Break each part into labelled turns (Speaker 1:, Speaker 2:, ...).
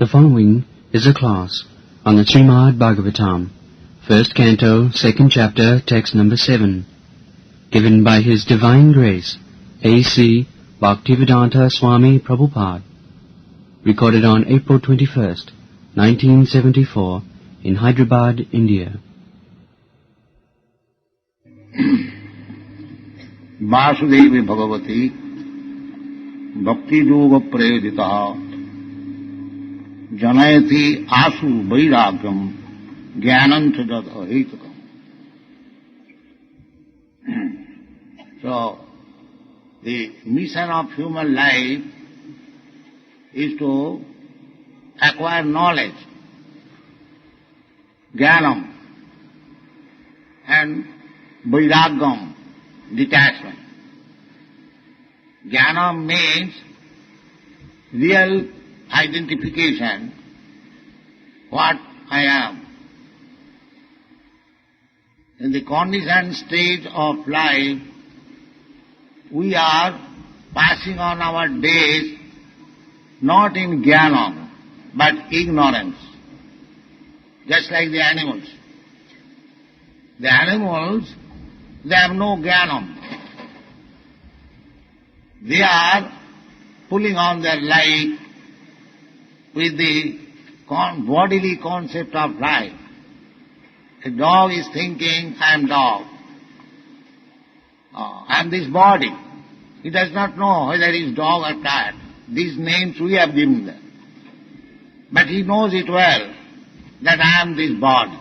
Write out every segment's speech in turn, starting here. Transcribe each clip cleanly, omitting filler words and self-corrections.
Speaker 1: The following is a class on the Srimad Bhagavatam, first canto, second chapter, text number 7, given by His Divine Grace, A.C. Bhaktivedanta Swami Prabhupada, recorded on April 21st, 1974, in Hyderabad, India.
Speaker 2: वासुदेवे Bhagwati भक्ति योग प्रेरिता जनयति आसु वैराग्यम ज्ञानं च तद् अहेतुकम्. So, the mission of human life is to acquire knowledge, jnanam, and vairagyam, detachment. Jnana means real identification, what I am. In the conditioned stage of life, we are passing on our days not in jnana, but ignorance, just like the animals. The animals, they have no jnana. They are pulling on their life with the bodily concept of life. A dog is thinking, I am dog. I am this body. He does not know whether he is dog or cat. These names we have given them. But he knows it well, that I am this body.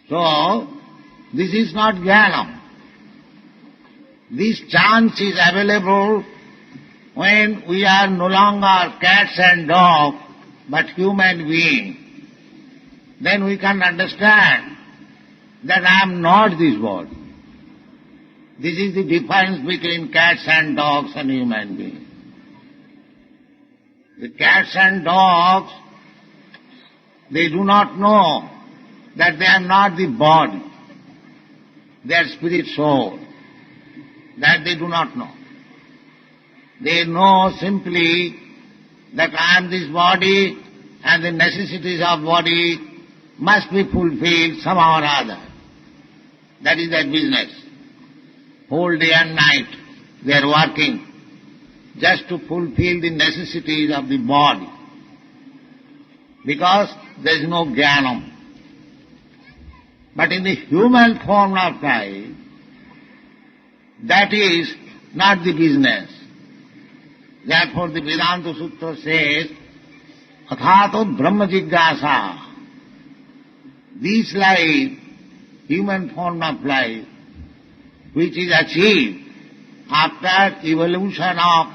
Speaker 2: So, this is not jnana. This chance is available when we are no longer cats and dogs, but human beings. Then we can understand that I am not this body. This is the difference between cats and dogs and human beings. The cats and dogs, they do not know that they are not the body. They are spirit soul. That they do not know. They know simply that I am this body and the necessities of body must be fulfilled somehow or other. That is their business. Whole day and night they are working just to fulfill the necessities of the body. Because there is no jnana. But in the human form of life, that is not the business. Therefore the Vedanta Sutra says, Athato Brahma Jigyasa. This life, human form of life, which is achieved after evolution of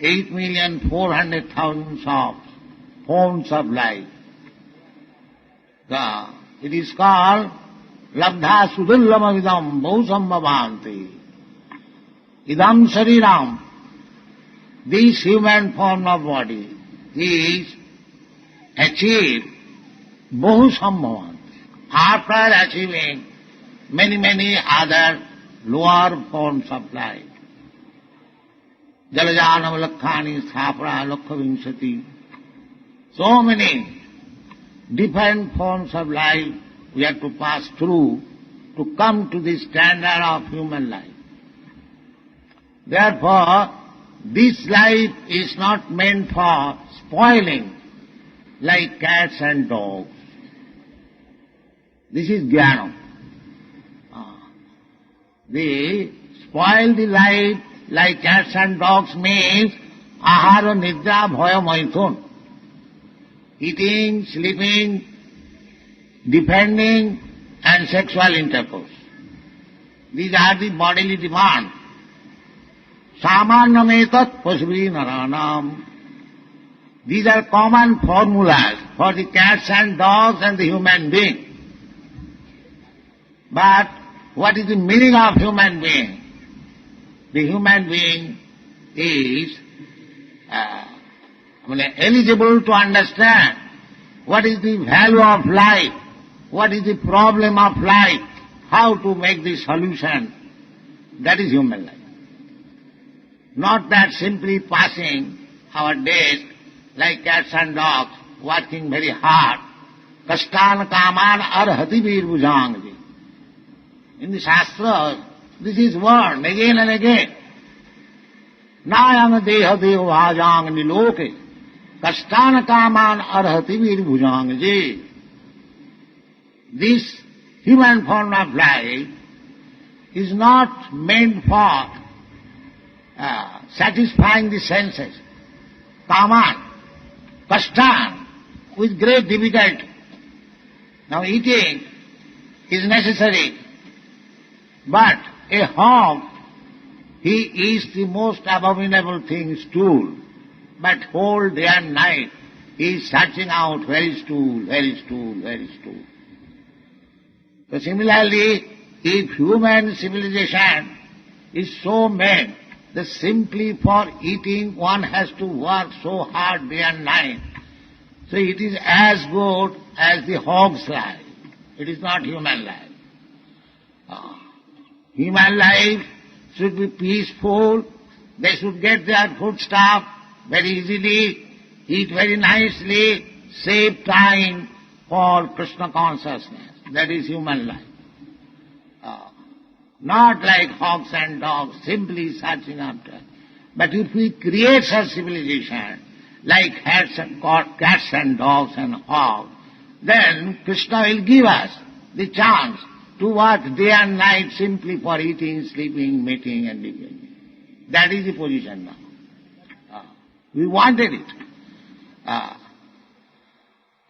Speaker 2: 8,400,000 of forms of life. It is called Labdha Sudullamamidam Bhusambhavanti. Idam Shariram. This human form of body is achieved Bhusambhavanti. After achieving many other lower forms of life. Jalajanam Lakhani Sthapra Lakhavinshati. So many different forms of life we have to pass through to come to the standard of human life. Therefore, this life is not meant for spoiling like cats and dogs. This is jnana. The spoil the life like cats and dogs means ahara nidra bhaya maithun. Eating, sleeping, defending and sexual intercourse. These are the bodily demands. Samanyametat pasvi naranam. These are common formulas for the cats and dogs and the human being. But what is the meaning of human being? The human being is eligible to understand what is the value of life, what is the problem of life, how to make the solution. That is human life. Not that simply passing our days like cats and dogs, working very hard. Kastan kaman arhati vir bhujangji. In the Shastras, this is word again and again. Nayam deha dev bhajang niloke. Kastan kaman arhati vir bhujangji. This human form of life is not meant for satisfying the senses. Kaman, kastan, with great difficulty. Now eating is necessary, but a hog, he eats the most abominable thing, stool, but whole day and night he is searching out where is stool, where is stool, where is stool. So similarly, if human civilization is so made that simply for eating one has to work so hard day and night, so it is as good as the hog's life. It is not human life. Human life should be peaceful. They should get their foodstuff very easily, eat very nicely, save time for Krishna consciousness. That is human life. Not like hogs and dogs, simply searching after. But if we create such civilization, like cats and dogs and hogs, then Krishna will give us the chance to work day and night simply for eating, sleeping, mating and living. That is the position now. We wanted it.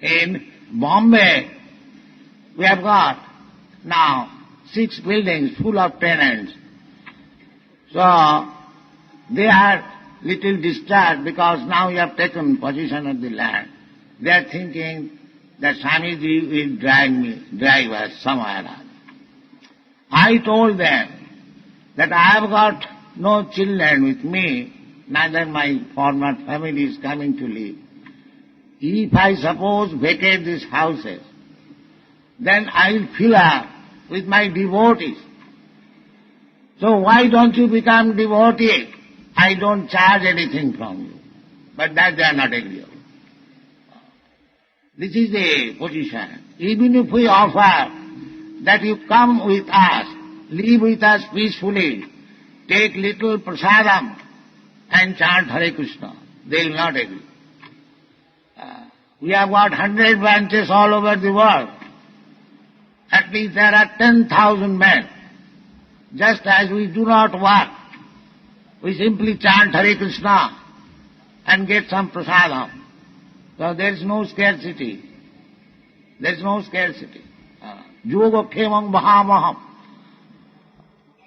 Speaker 2: In Bombay, we have got now 6 buildings full of tenants. So they are little disturbed because now we have taken possession of the land. They are thinking that Swamiji will drive us somewhere else. I told them that I have got no children with me, neither my former family is coming to live. If I suppose vacate these houses, then I will fill up with my devotees. So why don't you become devotee? I don't charge anything from you. But that they are not agreeable. This is the position. Even if we offer that you come with us, live with us peacefully, take little prasadam and chant Hare Krishna, they will not agree. We have got 100 branches all over the world. At least there are 10,000 men. Just as we do not work, we simply chant Hare Krishna and get some prasadam. So there is no scarcity. There is no scarcity. Yoga khemam mahamaham.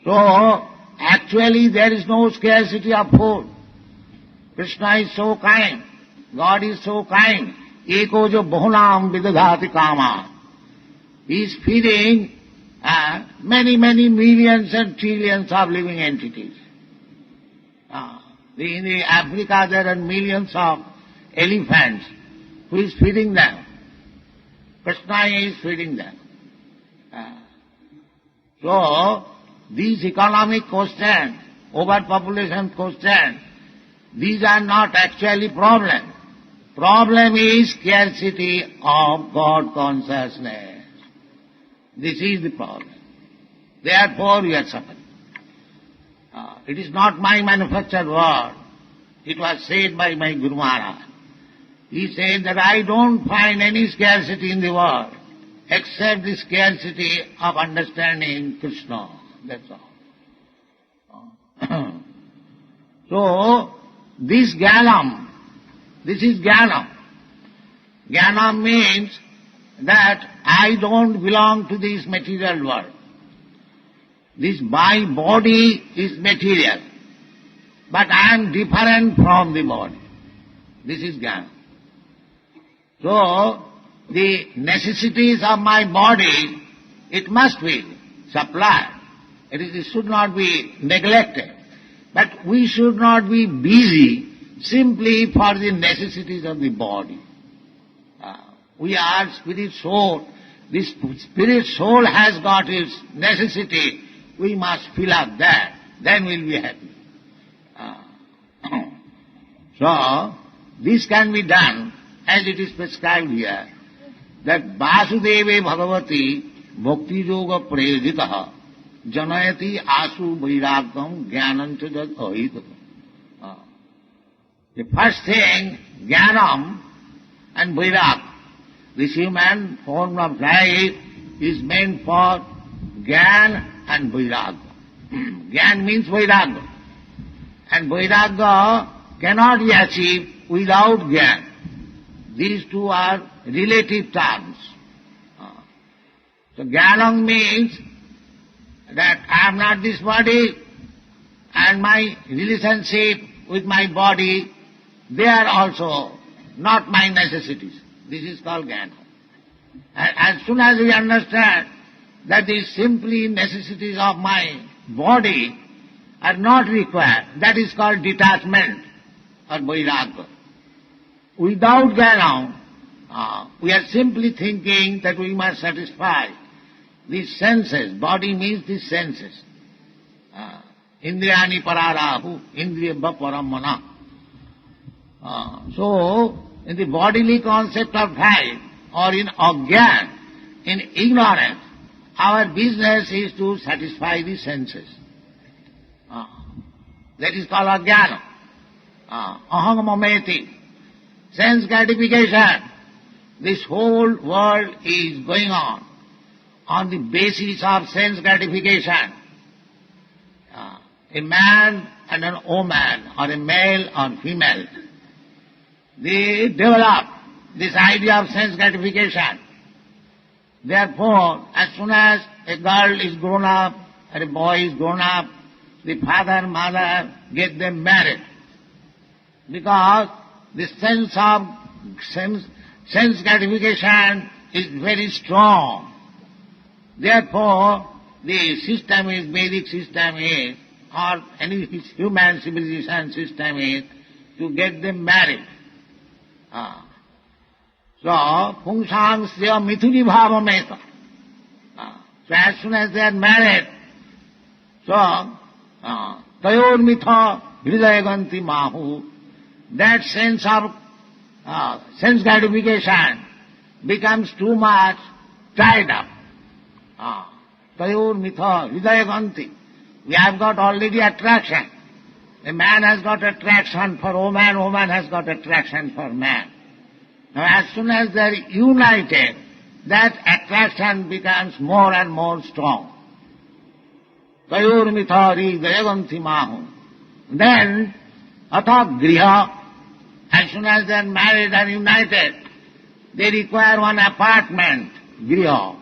Speaker 2: So actually there is no scarcity of food. Krishna is so kind. God is so kind. Eko jo bahunam vidadhati kama. He is feeding many millions and trillions of living entities. In the Africa there are millions of elephants. Who is feeding them? Krishna is feeding them. So, these economic questions, overpopulation questions, these are not actually problems. Problem is scarcity of God consciousness. This is the problem. Therefore we are suffering. It is not my manufactured word. It was said by my Guru Maharaj. He said that I don't find any scarcity in the world except the scarcity of understanding Krishna. That's all. So, this Jnanam, this is Jnanam. Jnanam means that I don't belong to this material world. This my body is material, but I am different from the body. This is Jnana. So, the necessities of my body, it must be supplied. It should not be neglected. But we should not be busy simply for the necessities of the body. We are spirit soul. This spirit soul has got its necessity. We must fill up that. Then we'll be happy. So, this can be done as it is prescribed here, that Vasudeve Bhagavati Bhakti Yoga Prayojitaha Janayati Asu Vairagam Jnanancha Jat Ahitatam. The first thing, Jnanam and Vairag. This human form of life is meant for Jnana and Vairagya. Jnana means Vairagya. And Vairagya cannot be achieved without Jnana. These two are relative terms. So Jnanam means that I am not this body, and my relationship with my body, they are also not my necessities. This is called Jnana. And as soon as we understand that these simply necessities of my body are not required, that is called detachment or vairagya. Without Jnana, we are simply thinking that we must satisfy these senses. Body means these senses. Indriyani pararahu, indriyabha paramana. So, in the bodily concept of life, or in ajnana, in ignorance, our business is to satisfy the senses. That is called ajnana. Aham mameti. Sense gratification. This whole world is going on the basis of sense gratification. A man and an woman, or a male or female, they develop this idea of sense gratification. Therefore, as soon as a girl is grown up, or a boy is grown up, the father and mother get them married. Because the sense gratification is very strong. Therefore, the system is, Vedic system is, or any human civilization system is, to get them married. So, pungshangsya mithuni bhavameta. So as soon as they are married, so, tayor mitha hridayaganti mahu, that sense of sense gratification becomes too much tied up. Tayor mitha hridayaganti. We have got already attraction. A man has got attraction for woman, woman has got attraction for man. Now as soon as they are united, that attraction becomes more and more strong. Tayor mithari dayaganti mahu. Then, atha griha, as soon as they are married and united, they require one apartment, griha.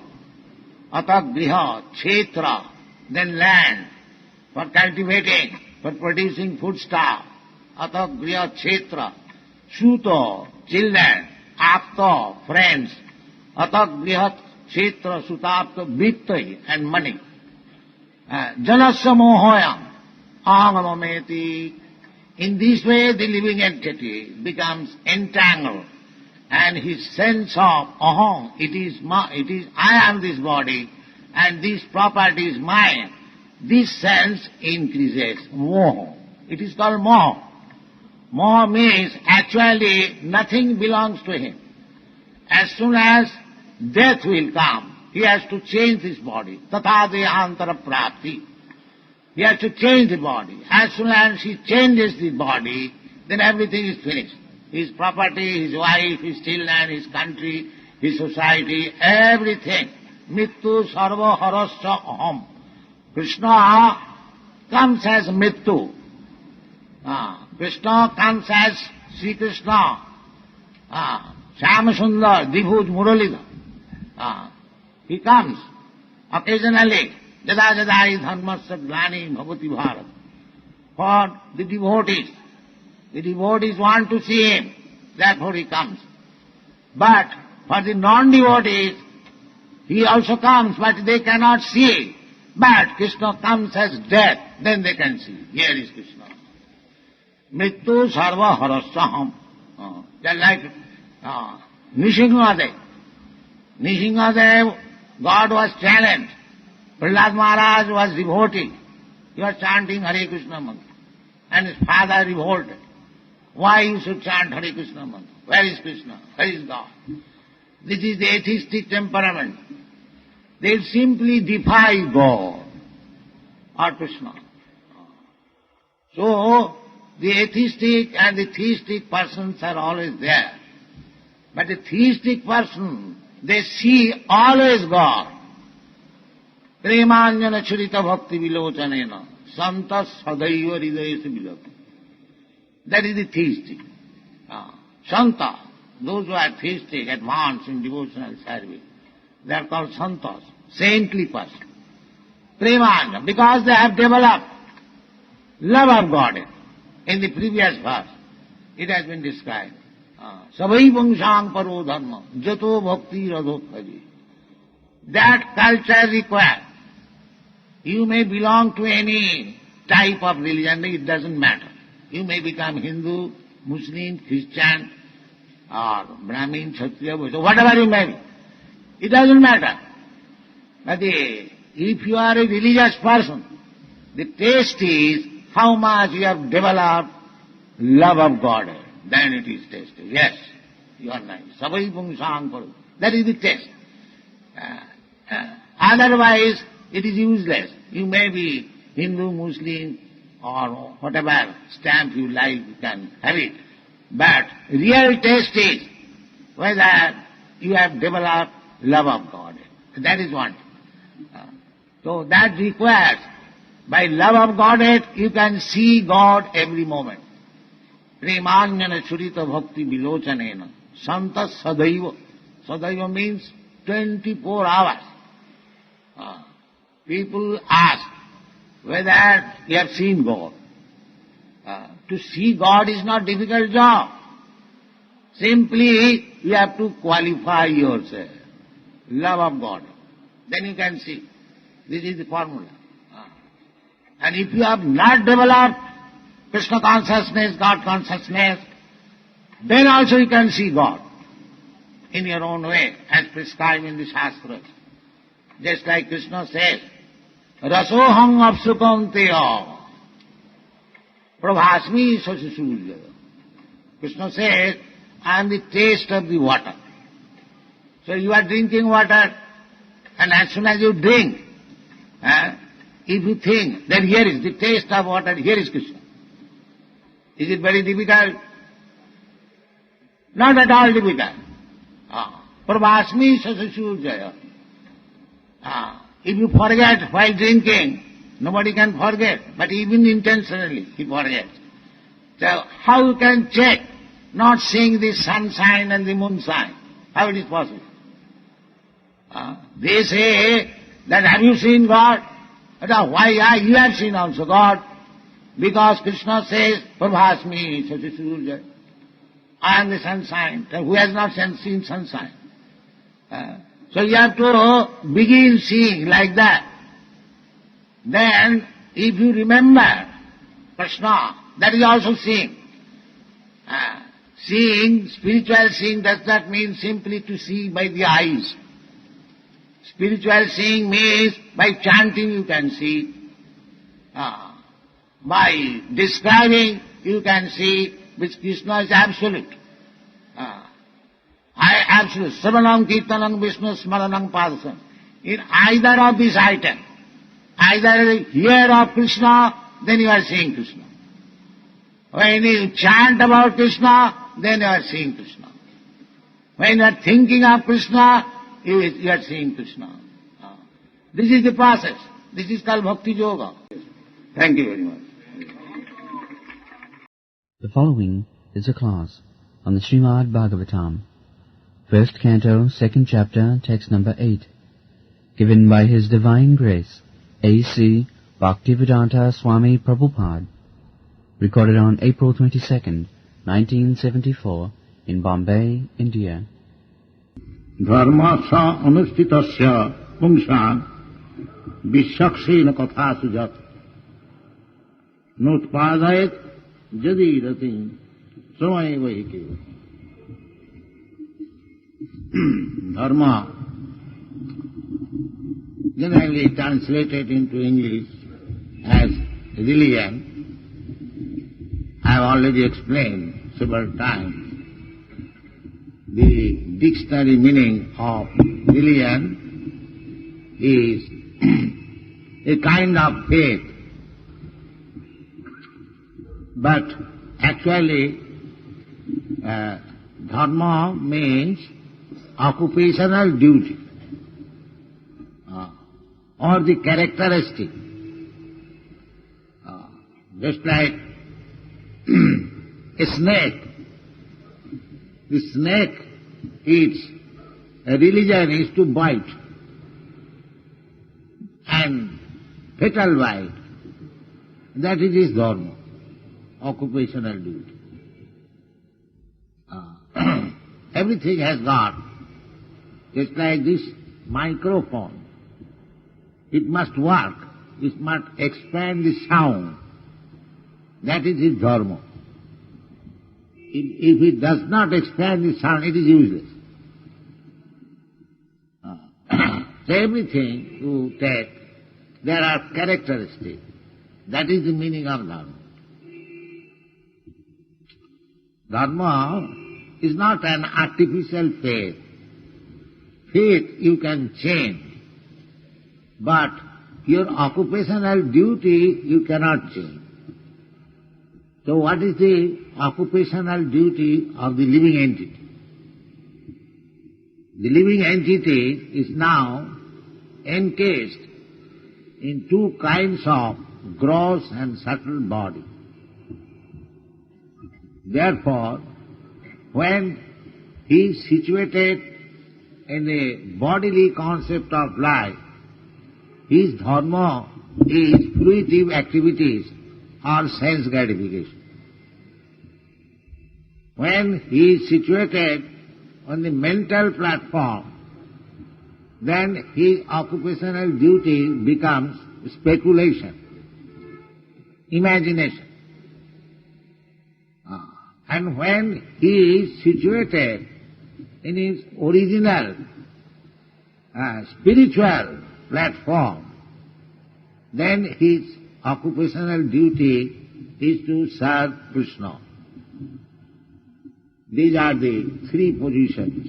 Speaker 2: Atha griha, kshetra, then land, for cultivating, for producing foodstuff. Atha griha kshetra, suto, children, apta, friends. Atha griha kshetra, sutapta, vittai, and money. Janasya mohoyam, ahamamameti. In this way the living entity becomes entangled, and his sense of aham, it is I am this body, and this property is mine. This sense increases, moha. It is called moha. Moha means actually nothing belongs to him. As soon as death will come, he has to change his body. Tatha dehantara prapti. He has to change the body. As soon as he changes the body, then everything is finished. His property, his wife, his children, his country, his society, everything. Mittu sarva harasya aham. Krsna comes as Mittu. Krishna comes as Sri Krishna. Shyama Sundar, Dibhuj Muralidhar. He comes occasionally. Jada jadai dharmasya glani bhavati bharat. For the devotees. The devotees want to see him, therefore he comes. But for the non-devotees, he also comes, but they cannot see. But Krishna comes as death, then they can see. Here is Krishna. Mrityu sarva harasaham. Just like Nishingadev. Nishingadev, God was challenged. Prahlad Maharaj was devotee. He was chanting Hare Krishna mantra. And his father revolted. Why you should chant Hare Krishna mantra? Where is Krishna? Where is God? This is the atheistic temperament. They simply defy God or Krishna. So, the atheistic and the theistic persons are always there. But the theistic person, they see always God. Premanjana churita bhakti vilochanena santa sadaiva hridayesa vilati. That is the theistic. Santa, those who are theistic, advanced in devotional service, they are called santas, saintly person. Premanjana, because they have developed love of God. In the previous verse, it has been described. Savai vangshang paro dharma, jato bhakti radhokhaji. That culture requires. You may belong to any type of religion, it doesn't matter. You may become Hindu, Muslim, Christian, or Brahmin, Kshatriya, Vaishya, whatever you may be. It doesn't matter. But if you are a religious person, the taste is how much you have developed love of God. Then it is tasted. Yes, you are nice. Savai pungsang paru. That is the taste. Otherwise, it is useless. You may be Hindu, Muslim, or whatever stamp you like, you can have it. But real taste is whether you have developed love of God. That is one. So that requires, by love of Godhead, you can see God every moment. Premanyana churita bhakti vilochanena santa sadaiva. Sadaiva means 24 hours. People ask whether you have seen God. To see God is not a difficult job. Simply you have to qualify yourself. Love of God. Then you can see. This is the formula. And if you have not developed Krishna consciousness, God consciousness, then also you can see God in your own way, as prescribed in the Shastras. Just like Krishna says, Rasoham apsukanteya prabhasmi sasisurya. Krishna says, I am the taste of the water. So you are drinking water, and as soon as you drink, if you think that here is the taste of water, here is Krishna. Is it very difficult? Not at all difficult. Prabhasmi sasisurya. If you forget while drinking, nobody can forget, but even intentionally he forgets. So how you can check not seeing the sunshine and the moonshine? How it is possible? They say that have you seen God? Why you have seen also God? Because Krishna says, Prabhasmi sasisurya. I am the sunshine. So who has not seen sunshine? So you have to begin seeing like that. Then, if you remember Krishna, that is also seeing. Seeing, spiritual seeing does not mean simply to see by the eyes. Spiritual seeing means by chanting you can see. By describing you can see, which Krishna is absolute. Absolute. Savanam kirtanam Vishnu smaranam padasam. In either of these items, either hear of Krishna, then you are seeing Krishna. When you chant about Krishna, then you are seeing Krishna. When you are thinking of Krishna, you are seeing Krishna. This is the process. This is called Bhakti Yoga. Thank you very much.
Speaker 1: The following is a class on the Srimad Bhagavatam, First Canto, Second Chapter, Text number 8, given by His Divine Grace, A.C. Bhaktivedanta Swami Prabhupada, recorded on April 22nd, 1974, in Bombay, India.
Speaker 2: Dharmasya anustitasya pungsang vishaksena katha sujat nutpadayat jadi ratin samay vahike. Dharma, generally translated into English as religion, I have already explained several times. The dictionary meaning of religion is a kind of faith, but actually dharma means occupational duty or the characteristic. Just like a snake. The snake, its religion is to bite, and fatal bite. That is his dharma, occupational duty. Everything has got, just like this microphone. It must work, it must expand the sound. That is his dharma. If it does not expand the sound, it is useless. So everything you take, there are characteristics. That is the meaning of dharma. Dharma is not an artificial faith. Faith you can change, but your occupational duty you cannot change. So what is the occupational duty of the living entity? The living entity is now encased in two kinds of gross and subtle body. Therefore, when he is situated in a bodily concept of life, his dharma is fruitive activities or sense gratification. When he is situated on the mental platform, then his occupational duty becomes speculation, imagination. And when he is situated in his original spiritual platform, then his occupational duty is to serve Krishna. These are the three positions: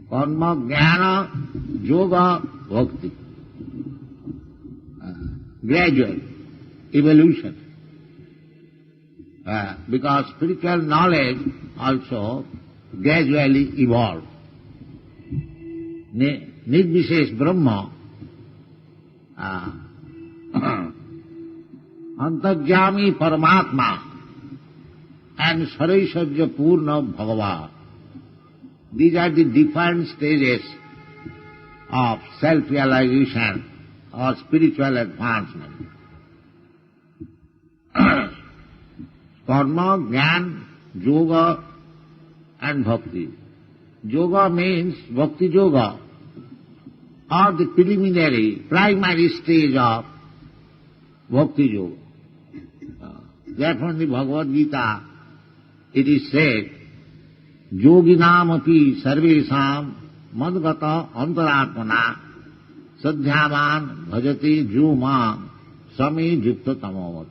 Speaker 2: karma, jnana, yoga, bhakti. Gradual evolution. Because spiritual knowledge also gradually evolves. Nirvishesh Brahma, Antarjami Paramatma, and Saraisajya Purna Bhagavad. These are the different stages of self-realization or spiritual advancement. Karma, Jnana, Yoga and Bhakti. Yoga means Bhakti Yoga, or the preliminary, primary stage of Bhakti Yoga. Therefore in the Bhagavad Gita it is said, Yoginam api sarvesam madgata antaratmana sadhyavan bhajati jumam sami jukta tamavat.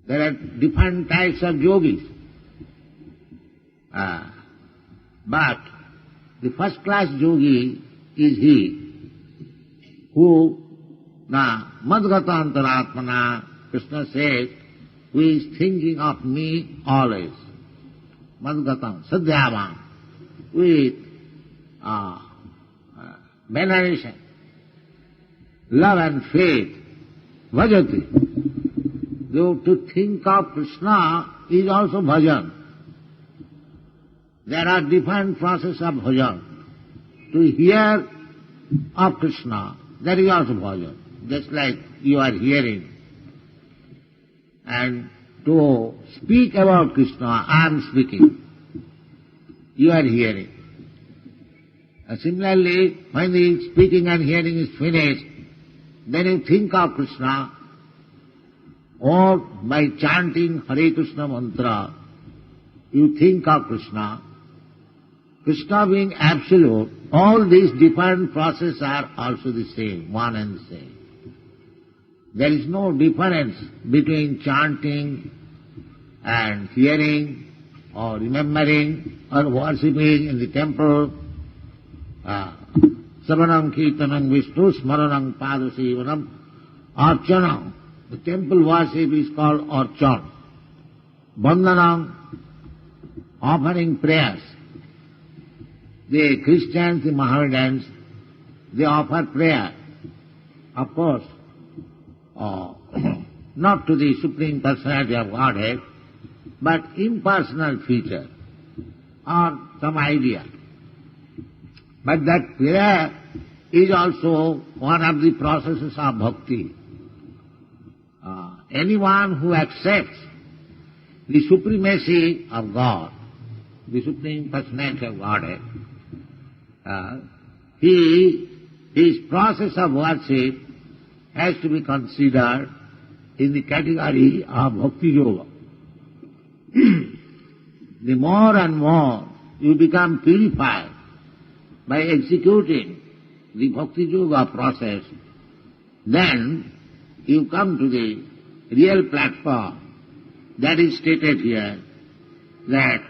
Speaker 2: There are different types of yogis. But the first class yogi is he who madgata antaratmana, Krishna says, who is thinking of me always. Madgatam, sadhyavam, with veneration, love and faith, bhajati. Though to think of Krishna is also bhajan. There are different processes of bhajan. To hear of Krishna, that is also bhajan. Just like you are hearing. And to speak about Krishna, I am speaking. You are hearing. And similarly, when the speaking and hearing is finished, then you think of Krishna, or by chanting Hare Krishna mantra, you think of Krishna. Krishna being absolute, all these different processes are also the same, one and the same. There is no difference between chanting and hearing or remembering or worshipping in the temple. Savanam Kirtanam Vishnu Smaranam Padasevanam Archanam. The temple worship is called Archan. Bandhanam, offering prayers. The Christians, the Mohammedans, they offer prayer. Of course, not to the Supreme Personality of Godhead, but impersonal feature or some idea. But that prayer is also one of the processes of bhakti. Anyone who accepts the supremacy of God, the Supreme Personality of Godhead, his process of worship has to be considered in the category of bhakti yoga. The more and more you become purified by executing the bhakti yoga process, then you come to the real platform that is stated here, that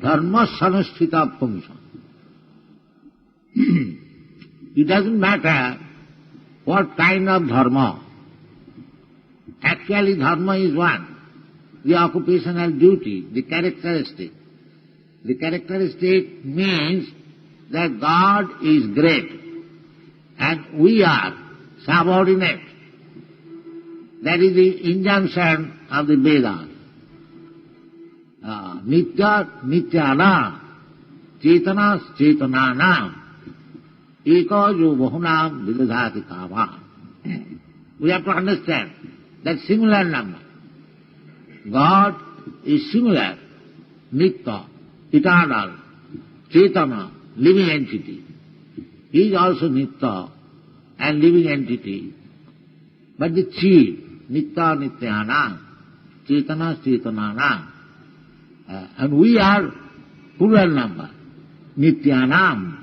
Speaker 2: dharma sanusthita function. It doesn't matter what kind of dharma. Actually dharma is one, the occupational duty, the characteristic. The characteristic means that God is great and we are subordinate. That is the injunction of the Vedas. Nitya nityana, cetanas cetananam, eko jo bahunam vidadhati kama. We have to understand that singular number. God is singular, nitya, eternal, cetana, living entity. He is also nitya and living entity. But the chief, nitya nityanam, cetana cetananam, and we are plural number, nityanam,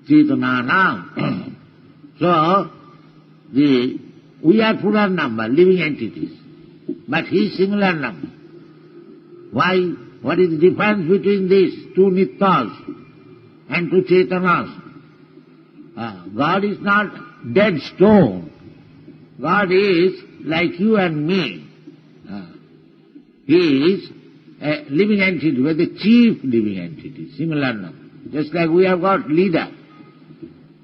Speaker 2: cetananam. So, we are plural number, living entities, but he is singular number. Why? What is the difference between these two nityas and two chetanas? God is not dead stone. God is like you and me. He is a living entity, but the chief living entity, singular number. Just like we have got leader.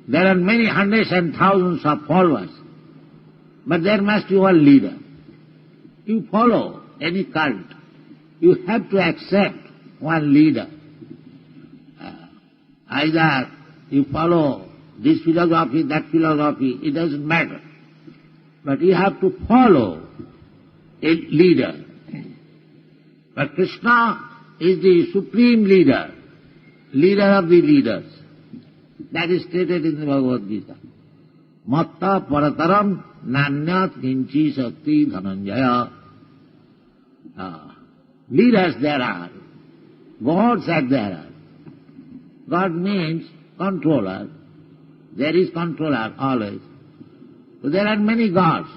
Speaker 2: There are many hundreds and thousands of followers, but there must be one leader. You follow any cult, you have to accept one leader. Either you follow this philosophy, that philosophy, it doesn't matter. But you have to follow a leader. But Krishna is the supreme leader, leader of the leaders. That is stated in the Bhagavad Gita. Matta parataram nanyat kinchi sakti dhananjaya. Leaders there are, gods are there. God means controller. There is controller always. So there are many gods.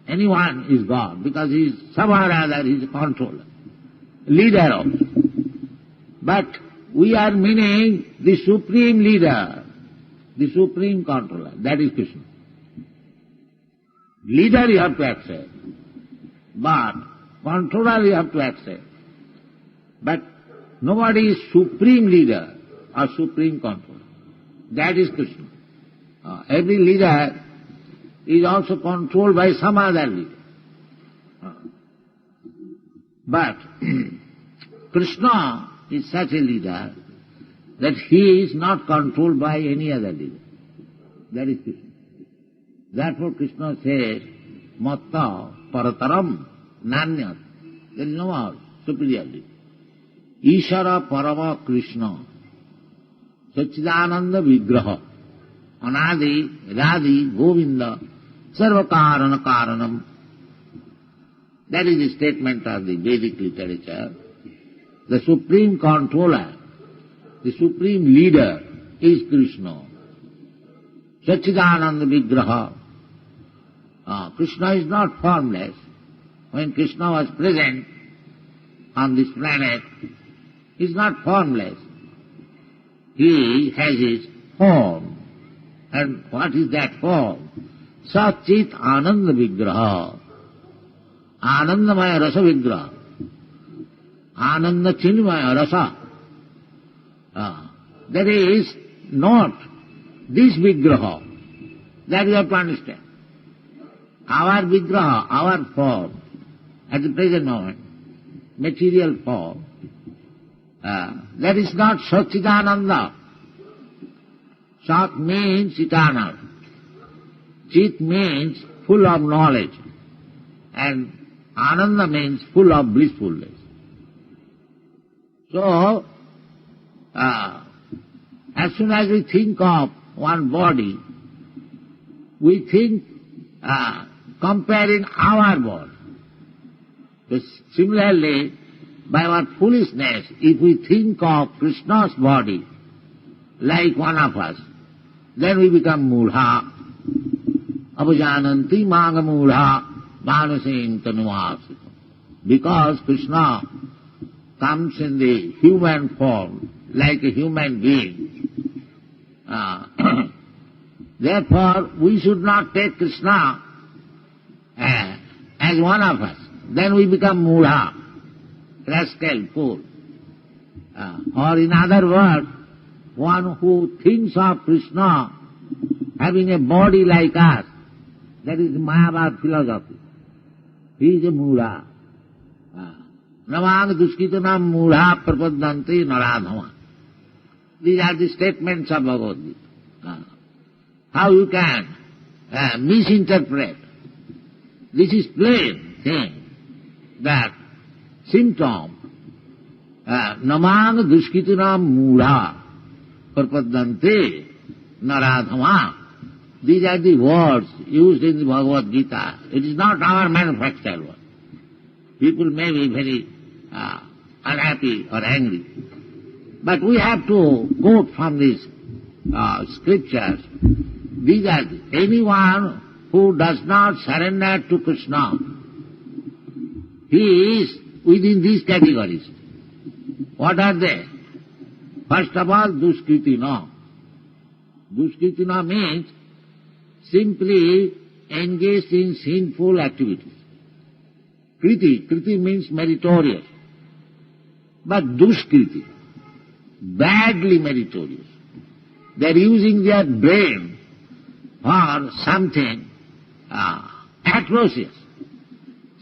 Speaker 2: Anyone is God because he is somehow or other he is a controller, leader also. But we are meaning the supreme leader, the supreme controller, that is Krishna. Leader you have to accept, but controller you have to accept. But nobody is supreme leader or supreme controller. That is Krishna. Every leader is also controlled by some other leader. But Krishna is such a leader that he is not controlled by any other leader. That is Krishna. Therefore Krishna says, Matta parataram nanyat. There is no more superior leader. Ishara parama Krishna, Sachidananda Vigraha, Anadi, Radhi, Govinda, Sarvakarana Karanam. That is the statement of the Vedic literature. The supreme controller, the supreme leader is Krishna. Sachidananda Vigraha. Krishna is not formless. When Krishna was present, on this planet is not formless. He has his form. And what is that form? Satchit Ananda Vigraha. Anandamaya Rasa Vigraha. Ananda Chinmaya Rasa. That is not this Vigraha. That you have to understand. Our Vigraha, our form, at the present moment, material form, that is not Satchidananda. Sat means eternal. Chit means full of knowledge. And Ananda means full of blissfulness. So, as soon as we think of one body, we think comparing our body. So similarly, by our foolishness, if we think of Krishna's body like one of us, then we become mudha. Apajananti manga mudha manasing tanuvasi. Because Krishna comes in the human form, like a human being. Therefore, we should not take Krishna as one of us. Then we become mudha, rascal, fool. Or in other words, one who thinks of Krishna having a body like us, that is Mayavad philosophy. He is a mudha. Namang duskitanam mudha prapadanti naradhama. These are the statements of Bhagavad Gita. How you can misinterpret. This is plain thing, that symptom, namang duskitanam mudha prapadanti naradhama. These are the words used in the Bhagavad Gita. It is not our manufactured word. People may be very unhappy or angry. But we have to quote from these scriptures. These are anyone who does not surrender to Krishna, he is within these categories. What are they? First of all, duskritina. Duskritina means simply engaged in sinful activities. Kriti means meritorious. But duskriti, badly meritorious. They are using their brain for something atrocious,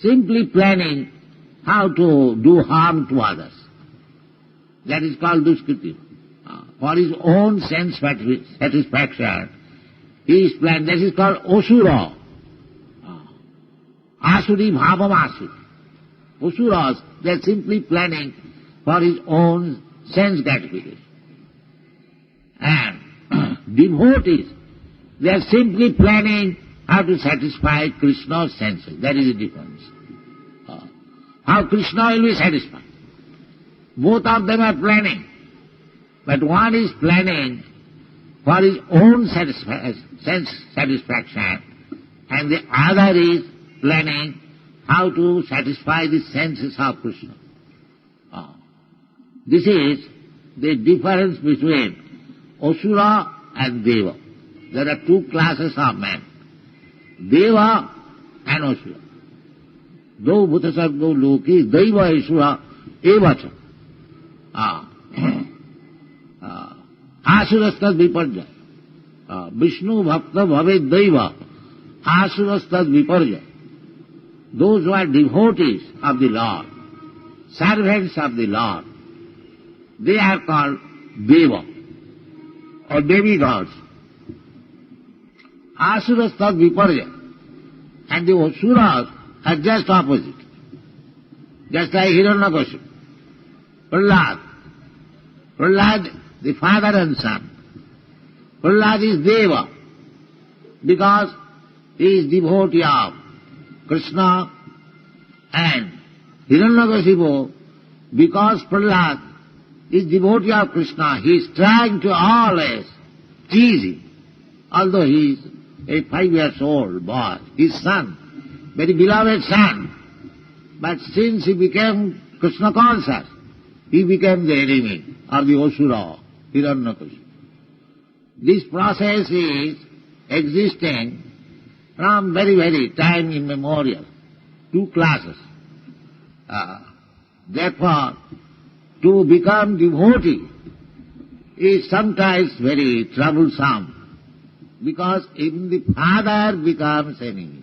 Speaker 2: simply planning how to do harm to others. That is called duskriti. For his own sense satisfaction, he is planning. That is called osura. Asuri bhavam asuri. Osuras, they are simply planning for his own sense gratification. And devotees, they are simply planning how to satisfy Krishna's senses. That is the difference. How Krishna will be satisfied. Both of them are planning. But one is planning for his own sense satisfaction, and the other is planning how to satisfy the senses of Krishna. This is the difference between Asura and Deva. There are two classes of men, Deva and Asura. Do bhutasargo loki Deva Asura evacha. Asurastad viparja. Vishnu bhakta bhave Deva. Asurastad viparja. Those who are devotees of the Lord, servants of the Lord, they are called Deva, or demigods. Asuras tad viparya. And the Asuras are just opposite. Just like Hiranyakashipu. Prahlad, the father and son. Prahlad is Deva, because he is devotee of Krishna, and Hiranyakashipu, because Prahlad is devotee of Krishna, he is trying to always tease him, although he is a 5-year-old boy, his son, very beloved son. But since he became Krishna conscious, he became the enemy or the Asura, Hiranyakashipu. This process is existing from very, very time immemorial. Two classes. Therefore, to become devotee is sometimes very troublesome, because even the father becomes enemy.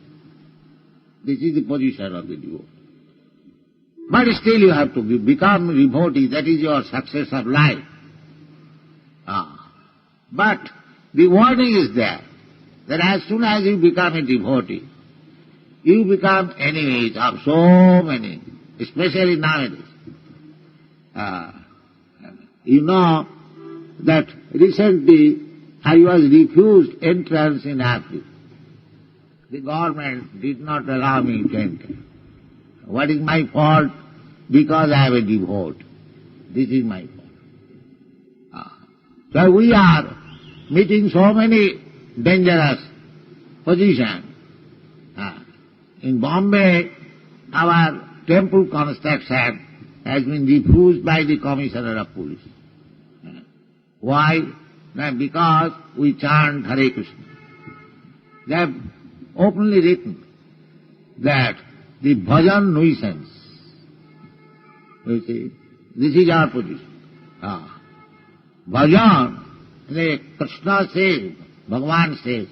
Speaker 2: This is the position of the devotee. But still you have to become devotee, that is your success of life. But the warning is there, that as soon as you become a devotee, you become enemies of so many, especially nowadays. You know that recently I was refused entrance in Africa. The government did not allow me to enter. What is my fault? Because I am a devotee. This is my fault. So we are meeting so many dangerous positions. In Bombay, our temple construction has been refused by the Commissioner of Police. Why? Because we chant Hare Krishna. They have openly written that the bhajan nuisance. You see, this is our position. Bhajan, Krishna says, Bhagavan says,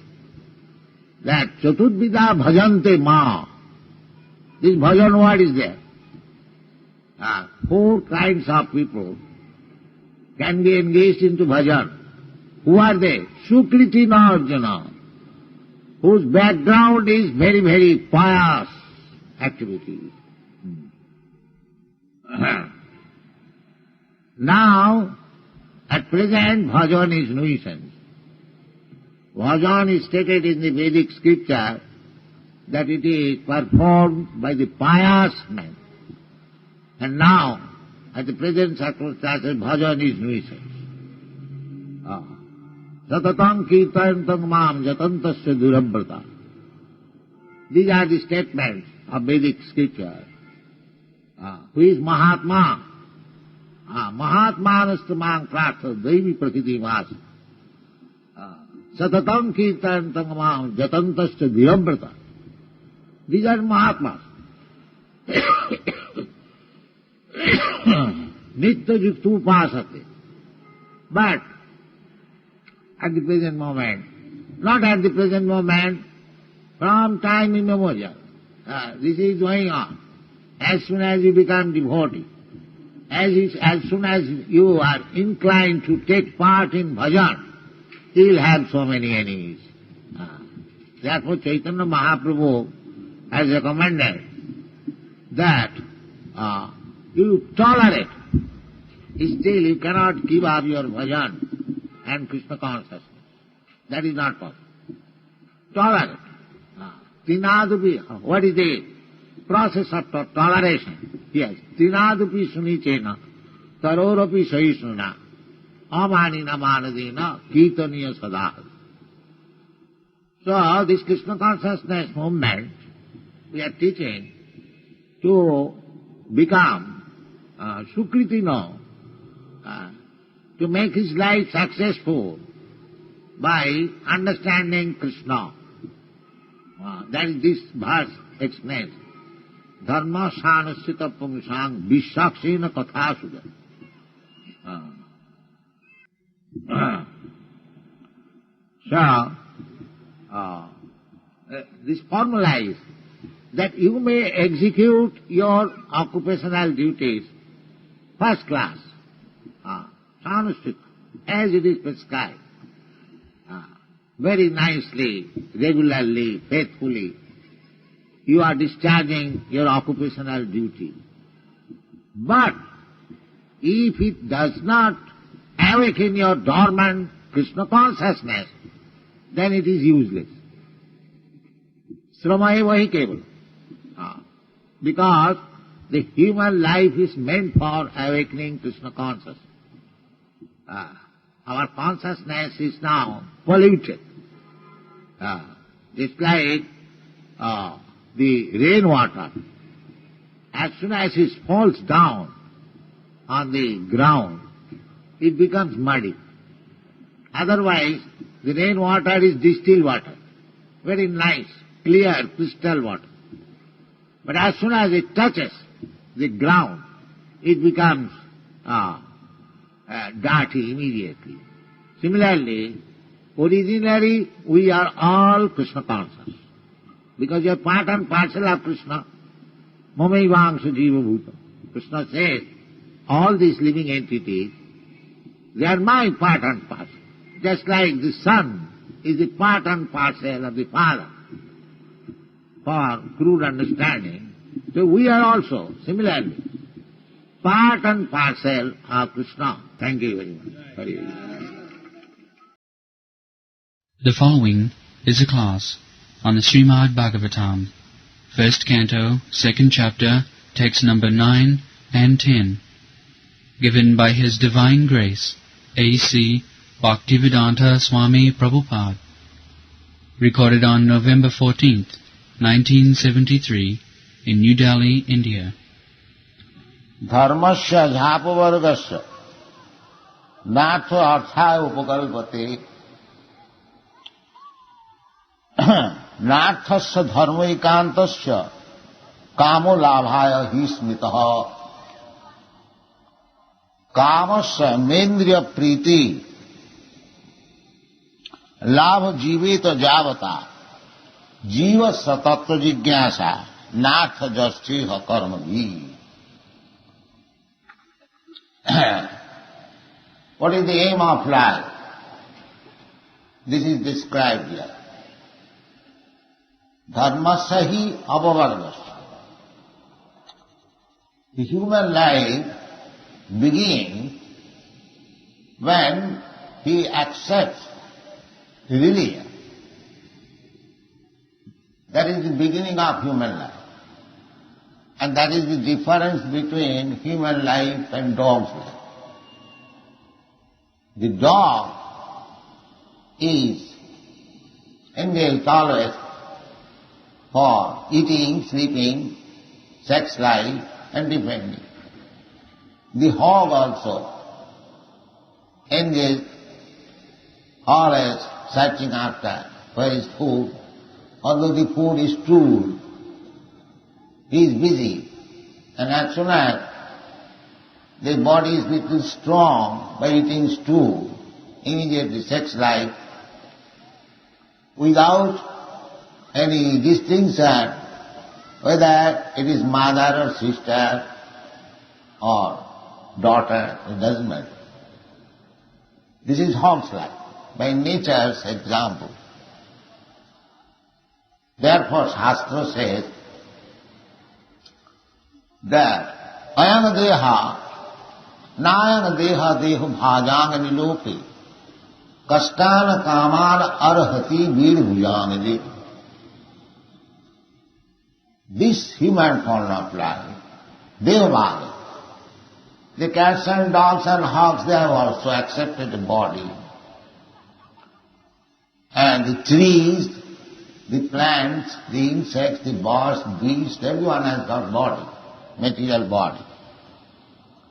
Speaker 2: that Chaturdvida bhajante ma. This bhajan word is there. Four kinds of people can be engaged into bhajan. Who are they? Sukritina Arjuna, whose background is very, very pious activity. Now, at present, bhajan is nuisance. Bhajan is stated in the Vedic scripture that it is performed by the pious men. And now, at the present circumstances, bhajan is nuisance. Satatam kirtantam mam jatantasya durabhrata. These are the statements of Vedic scripture. Who is Mahatma? Mahatmanastamang prartha devi prakriti vas. Satatam kirtantam mam jatantasya durabhrata. These are Mahatmas. Nitya yuktu upasate. But at the present moment, not at the present moment, from time immemorial, this is going on. As soon as you become devotee, as soon as you are inclined to take part in bhajan, you will have so many enemies. Therefore Chaitanya Mahaprabhu has recommended that you tolerate. Still you cannot give up your bhajan and Krishna consciousness. That is not possible. Tolerate. Trinadupi, what is the process of toleration? Yes. Trinadupi sunichena, tarorapi sahisnuna, amanina manadina, kirtaniya sadha. So this Krishna consciousness movement, we are teaching to become Sukritino, to make his life successful by understanding Krishna. That is this verse explains. Dharma sanasita pungsang vishaksena kathasuda. So, this formula is that you may execute your occupational duties first class, sanasita, as it is prescribed, very nicely, regularly, faithfully. You are discharging your occupational duty. But if it does not awaken your dormant Krishna consciousness, then it is useless. Srama eva hi keval. Because the human life is meant for awakening Krishna consciousness. Our consciousness is now polluted. It's like the rainwater. as soon as it falls down on the ground, it becomes muddy. Otherwise, the rainwater is distilled water, very nice, clear, crystal water. But as soon as it touches the ground, it becomes dirty immediately. Similarly, originally we are all Krishna conscious, because you are part and parcel of Krishna. Mamaivangsha jiva bhuta. Krishna says, all these living entities, they are my part and parcel. Just like the Son is the part and parcel of the Father, for crude understanding. So we are also, similarly, part and parcel of Krishna. Thank you very much. Very good.
Speaker 1: The following is a class on the Srimad Bhagavatam, First Canto, Second Chapter, Text number 9 and 10, given by His Divine Grace, A.C. Bhaktivedanta Swami Prabhupada, recorded on November 14th, 1973, in New Delhi, India.
Speaker 2: Dharmasya jhapavargasya natha arthaya upakalpate नार्थस्य धर्मैकान्तस्य कामो लाभाय हि स्मृतः कामस्य मेन्द्रिय प्रीति लाभ जीवित जावता जीव सतत्व जिज्ञासा नाथ जस्थिह कर्म भी. What is the aim of life? This is described here. Dharmasya hi apavargasya. The human life begins when he accepts religion. That is the beginning of human life. And that is the difference between human life and dog's life. The dog is engaged always for eating, sleeping, sex life and defending. The hog also engaged always searching after for his food. Although the food is stool, he is busy, and as soon as the body is little strong by eating stool, immediately sex life, without any distinction whether it is mother or sister or daughter, it doesn't matter. This is hog's life, by nature's example. Therefore Shastra says that ayana deha nayana deha dehu bhajang nilope kastana kamana arhati veer bhujanade. This human form of life, devabhava, the cats and dogs and hogs, they have also accepted a body. And the trees, the plants, the insects, the birds, beasts, everyone has got body, material body.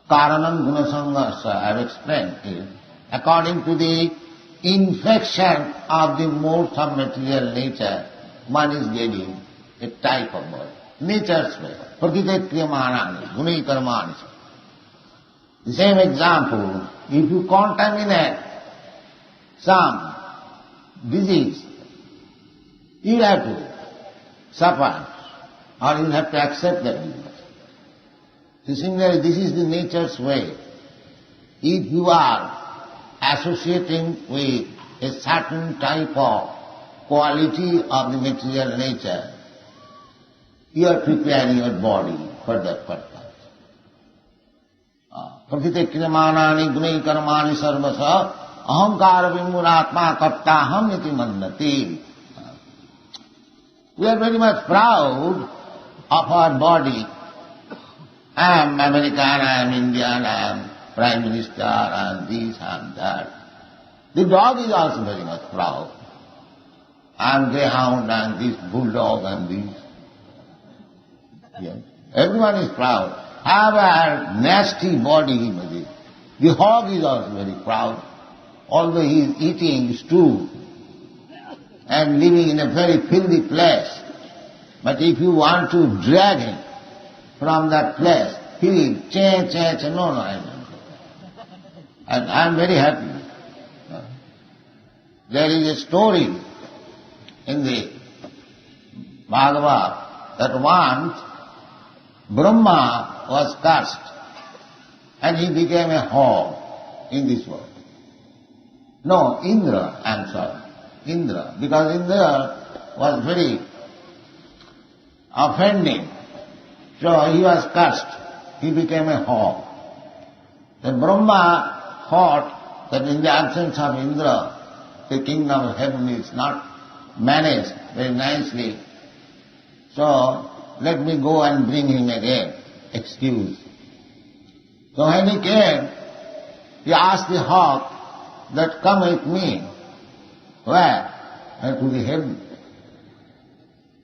Speaker 2: Karanam gunasangasya, I have explained it. According to the infection of the modes of material nature, one is getting a type of body. Nature's way. Pratite kriyamanani, gunai karmani. The same example, if you contaminate some disease, you will have to suffer, or you will have to accept that disease. So similarly, this is the nature's way. If you are associating with a certain type of quality of the material nature, you are preparing your body for that purpose. Prathite kriyamanani gunai karmani sarvasa ahankara vimuratma kaptaham iti mannati. We are very much proud of our body. I am American, I am Indian, I am Prime Minister, I am this, I am that. The dog is also very much proud. I am greyhound, I am this bulldog, I am this. Yes. Everyone is proud. However nasty body he may be. The hog is also very proud, although he is eating stew and living in a very filthy place. But if you want to drag him from that place, he will change, no, I don't. And I am very happy. There is a story in the Bhagavad that once Brahma was cursed and he became a hog in this world. No, Indra, I am sorry. Indra, because Indra was very offending. So he was cursed. He became a hog. Then Brahma thought that in the absence of Indra, the kingdom of heaven is not managed very nicely. So let me go and bring him again. Excuse. So when he came, he asked the hog that come with me. Where? To the heaven.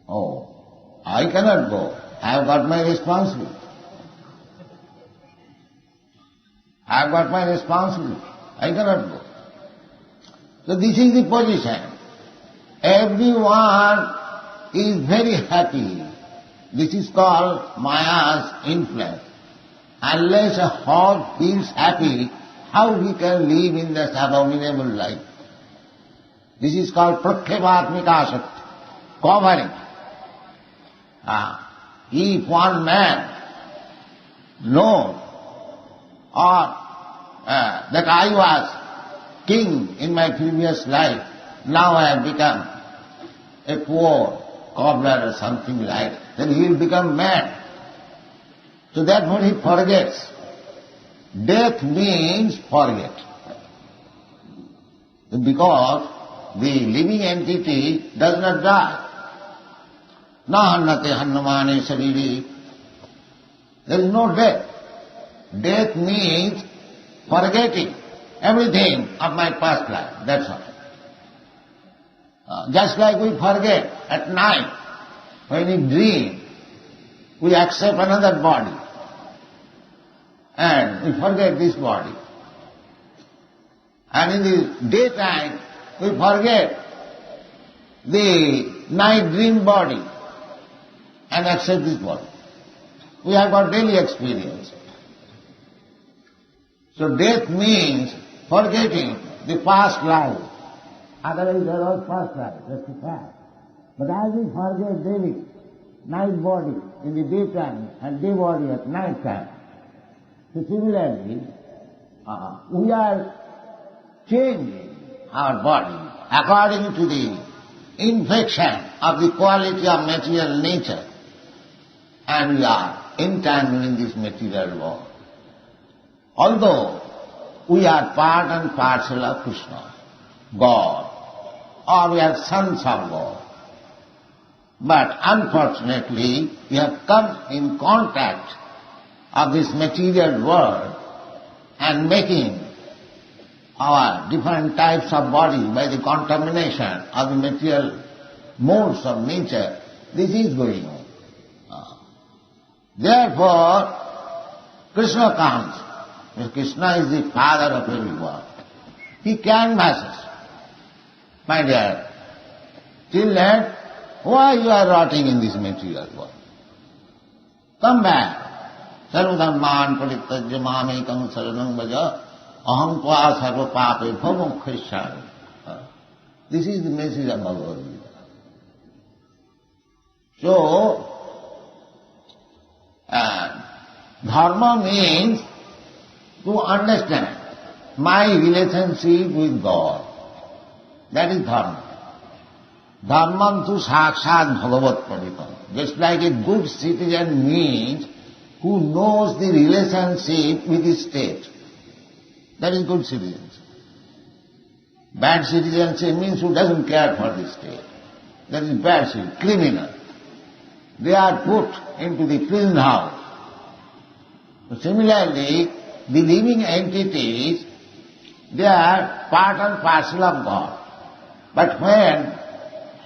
Speaker 2: Oh, I cannot go. I have got my responsibility. I have got my responsibility. I cannot go. So this is the position. Everyone is very happy. This is called Maya's influence. Unless a hog feels happy, how he can live in this abominable life? This is called prakhevatmika shakti, covering. If one man knows that I was king in my previous life, now I have become a poor cobbler or something like, then he will become mad. So therefore he forgets. Death means forget. Because the living entity does not die. Na hannate hannamane sariri. There is no death. Death means forgetting everything of my past life, that's all. Just like we forget at night, when we dream, we accept another body and we forget this body. And in the daytime, we forget the night dream body and accept this body. We have got daily experience. So death means forgetting the past life. Otherwise there was past life, that's the fact. But as we forget daily, night body in the daytime and day body at night time, so similarly, we are changing our body according to the infection of the quality of material nature, and we are entangled in this material world. Although we are part and parcel of Krishna, God, or we are sons of God, but unfortunately we have come in contact of this material world and making our different types of body by the contamination of the material modes of nature. This is going on. Therefore, Krishna comes. Krishna is the father of everyone. He canvasses. My dear, till then, why you are rotting in this material world? Come back. Sarvadhamman parityajya mamekam saranam bhaja aham tva sarva pape bhamukkhishami. This is the message of Bhagavad Gita. So, dharma means to understand my relationship with God. That is dharma. Dharmam tu sakshat bhagavat paritam. Just like a good citizen means who knows the relationship with his state. That is good citizenship. Bad citizenship means who doesn't care for the state. That is bad citizenship, criminal. They are put into the prison house. So similarly, the living entities, they are part and parcel of God. But when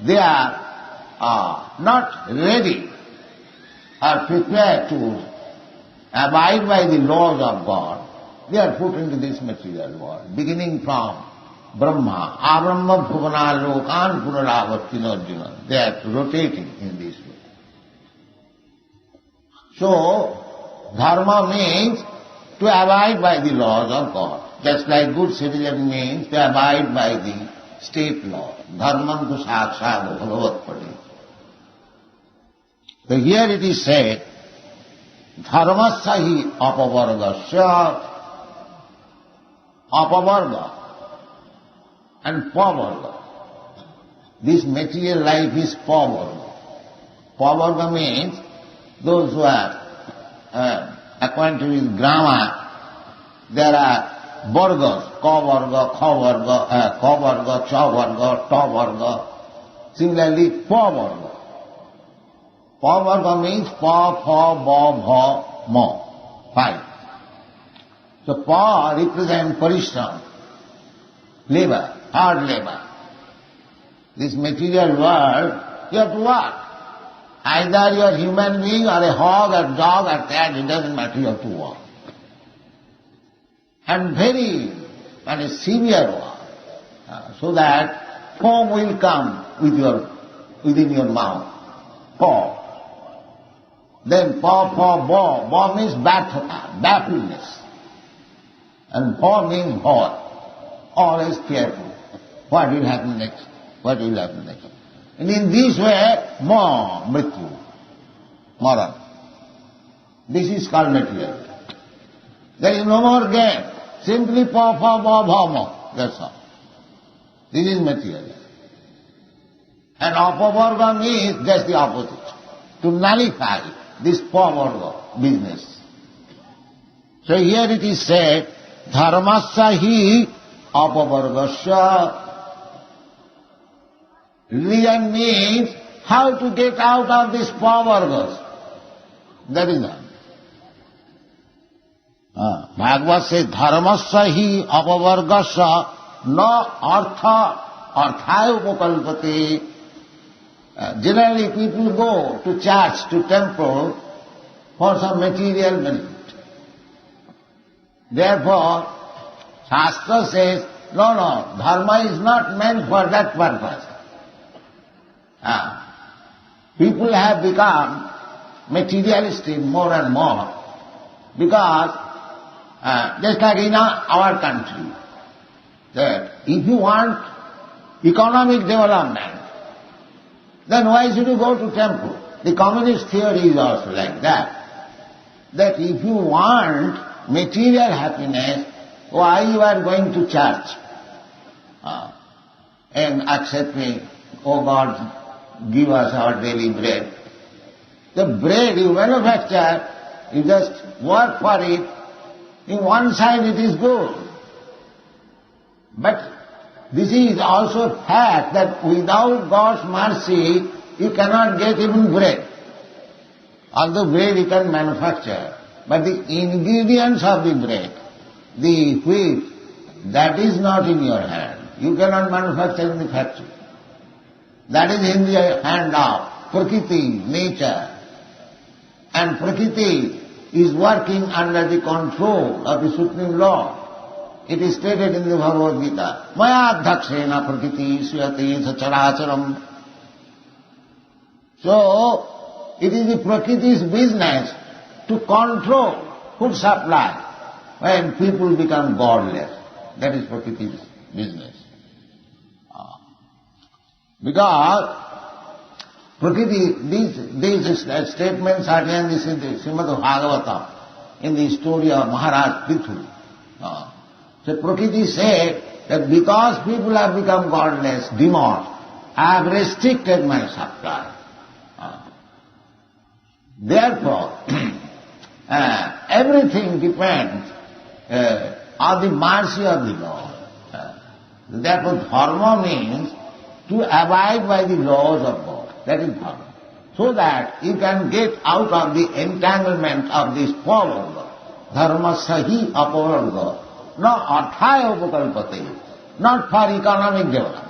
Speaker 2: they are not ready are prepared to abide by the laws of God, they are put into this material world, beginning from Brahma, Abrahma Bhuvana Lokan Punaravartinarjuna. They are rotating in this way. So, dharma means to abide by the laws of God. Just like good citizen means to abide by the state law. Dharman tu sakshat bhagavat padi. So here it is said, dharmasya hi apavargasya, apavarga and pavarga. This material life is pavarga. Pavarga means those who are acquainted with grammar, there are vargas, ka varga, kha varga, cha varga, ta varga. Similarly, pa varga. Pa varga means pa, pha, ba, bha, ma. 5. So pa represents parishram, labor, hard labor. This material world, you have to work. Either you are a human being or a hog or dog or cat, it doesn't matter, you have to work. And very severe work, so that foam will come within your mouth. Paw. Then paw, paw, baw. Baw means baffledness. And paw means horror. Always careful. What will happen next? What will happen next? And in this way, mrityu, mara. This is called material. There is no more game. Simply pa, pa, ba, bha, ma. That's all. This is material. And apavarga means just the opposite. To nullify this pavarga business. So here it is said, dharmasya hi apavargasya. Religion means how to get out of this pavargas. That is all. Bhagavad says, dharmasya hi apavargasya na arthaya upakalpate. Generally people go to church, to temple for some material benefit. Therefore, Shastra says, no, dharma is not meant for that purpose. People have become materialistic more and more because just like in our country, that if you want economic development, then why should you go to temple? The communist theory is also like that. That if you want material happiness, why you are going to church and accepting, oh God, give us our daily bread. The bread you manufacture, you just work for it. In one side it is good. But this is also a fact that without God's mercy, you cannot get even bread. Although bread you can manufacture, but the ingredients of the bread, the wheat, that is not in your hand. You cannot manufacture in the factory. That is in the hand of Prakriti, nature. And Prakriti is working under the control of the Supreme Lord. It is stated in the Bhagavad Gita, Maya dhakshena prakriti suyate sacharacharam. So, it is the Prakriti's business to control food supply when people become godless. That is Prakriti's business. Because Prakriti, these statements are in the Srimad Bhagavatam, in the story of Maharaj Prithu. So Prakriti said that because people have become godless, demons, I have restricted my supply. Therefore, everything depends on the mercy of the Lord. Therefore, dharma means to abide by the laws of God. That is dharma. So that you can get out of the entanglement of this pavarga. Dharma sahi apavarga. No arthaya upakalpate. Not for economic development.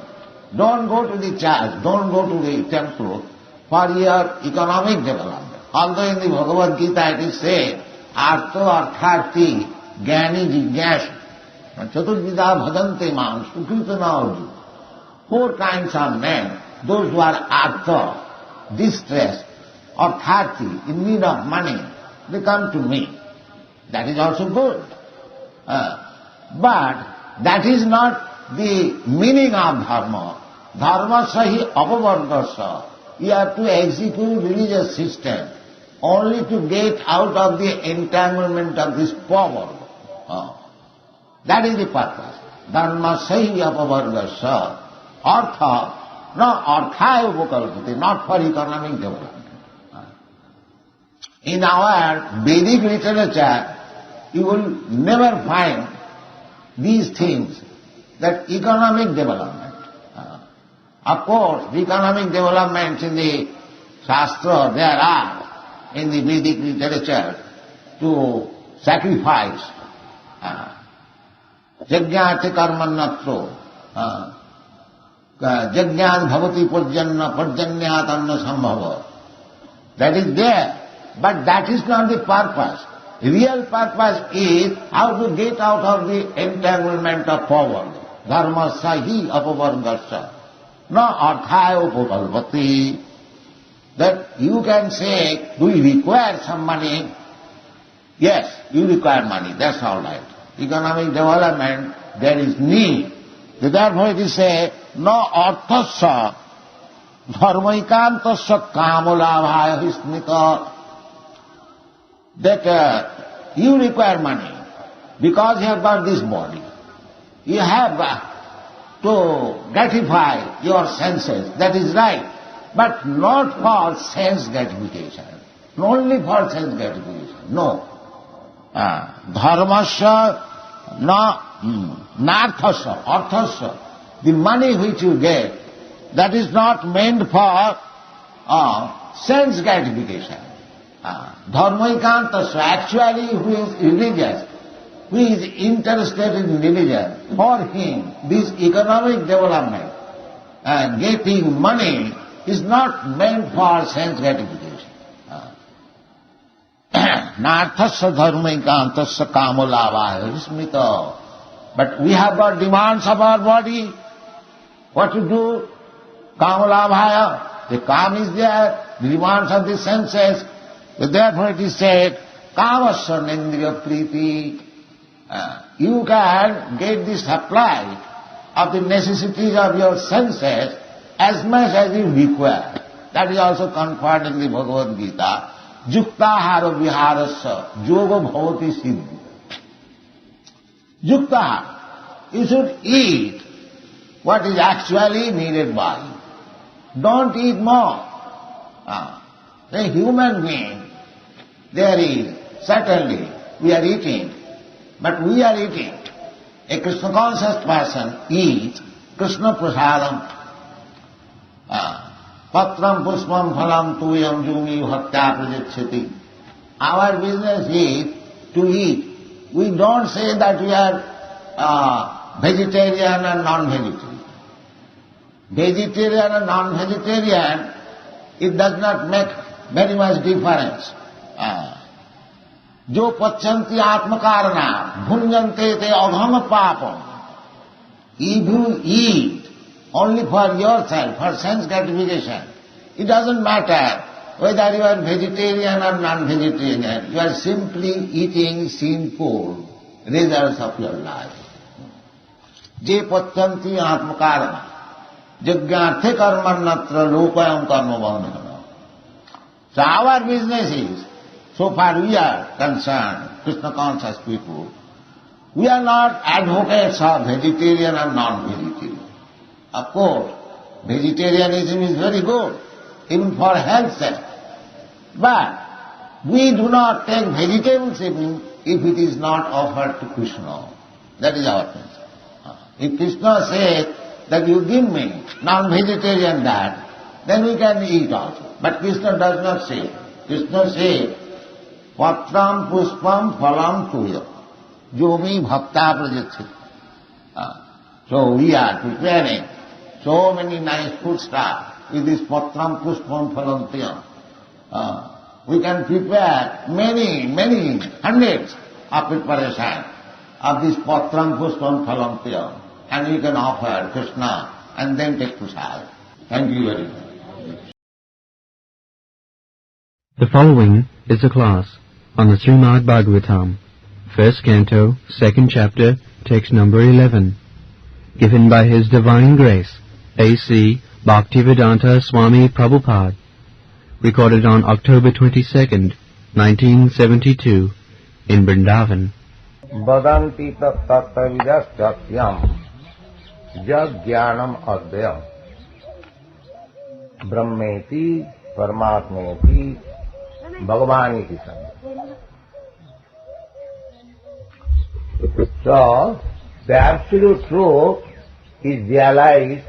Speaker 2: Don't go to the church, don't go to the temple for your economic development. Although in the Bhagavad Gita it is said, Artho Artharti Jnani Jigyasa Chaturvidha Bhadante Mam Sukrita Naurju. 4 kinds of men, those who are artha, distressed, arthati, in need of money, they come to me. That is also good. But that is not the meaning of dharma. Dharma sahi apavargasa. You have to execute religious system only to get out of the entanglement of this power. That is the purpose. Dharma sahi apavargasa. Artha, no arthaya upakalpati, not for economic development. In our Vedic literature, you will never find these things, that economic development. Of course, the economic developments in the Shastra, there are in the Vedic literature to sacrifice. Yajñāti karmannatro, yajñād bhavati purjanna, purjanyāt anna sambhava. That is there, but that is not the purpose. Real purpose is how to get out of the entanglement of power. Dharma sahi apavargasa. No arthaya upakalpati. That you can say, do you require some money? Yes, you require money, that's all right. Economic development, there is need. Therefore it is said, no arthasya dharmaikantasya kamolabhaya hismita. That you require money because you have got this body. You have to gratify your senses, that is right, but not for sense gratification, only for sense gratification, no. Dharmasya narthasya, arthasya, the money which you get, that is not meant for sense gratification. Dharmaikantasya, actually who is religious, who is interested in religion, for him this economic development and getting money is not meant for sense gratification. Narthasya dharmaikantasya kamolabhaya vismita. But we have got demands of our body. What to do? Kamolabhaya, the calm is there, the demands of the senses. Therefore it is said, kamasya nendriya priti. You can get the supply of the necessities of your senses as much as you require. That is also conferred in the Bhagavad Gita. Yuktahara viharasya yoga bhavati siddhi. Yuktahara, you should eat what is actually needed by you. Don't eat more. A human being, there is, certainly, we are eating, but we are eating. A Krishna conscious person eats Krishna prasadam. Patram pushpam phalam tuyam jumi bhaktya prajachyati. Our business is to eat. We don't say that we are vegetarian and non-vegetarian. Vegetarian and non-vegetarian, it does not make very much difference. जो पच्यन्ति आत्मकारना भुंजन्ते ते अघम पापम. If you eat only for yourself, for sense gratification, it doesn't matter whether you are vegetarian or non-vegetarian. You are simply eating sinful results of your life. Je pacyanti atmakarana yajñarthe karmannatra lokayam karma bandhana. So our business is, so far we are concerned, Krishna conscious people, we are not advocates of vegetarian or non-vegetarian. Of course, vegetarianism is very good, even for health's sake. But we do not take vegetables even if it is not offered to Krishna. That is our principle. If Krishna says that you give me non-vegetarian diet, then we can eat also. But Krishna does not say. Krishna says, Patram pushpam phalam tuya yomi bhakta prajachyati. So we are preparing so many nice foodstuffs with this patram pushpam phalam tuya. we can prepare many hundreds of preparation of this patram pushpam phalam piyam, and we can offer Krsna and then take prasad. Thank you very much.
Speaker 1: The following is a class on the Srimad Bhagavatam, First Canto, Second Chapter, Text number 11, given by His Divine Grace, A.C. Bhaktivedanta Swami Prabhupada, recorded on October 22nd, 1972, in Vrindavan.
Speaker 3: Vadanti tattavidasyam jad jnanam adhyam brahmeti paramatmeti bhagavaniti sam. So, the absolute truth is realized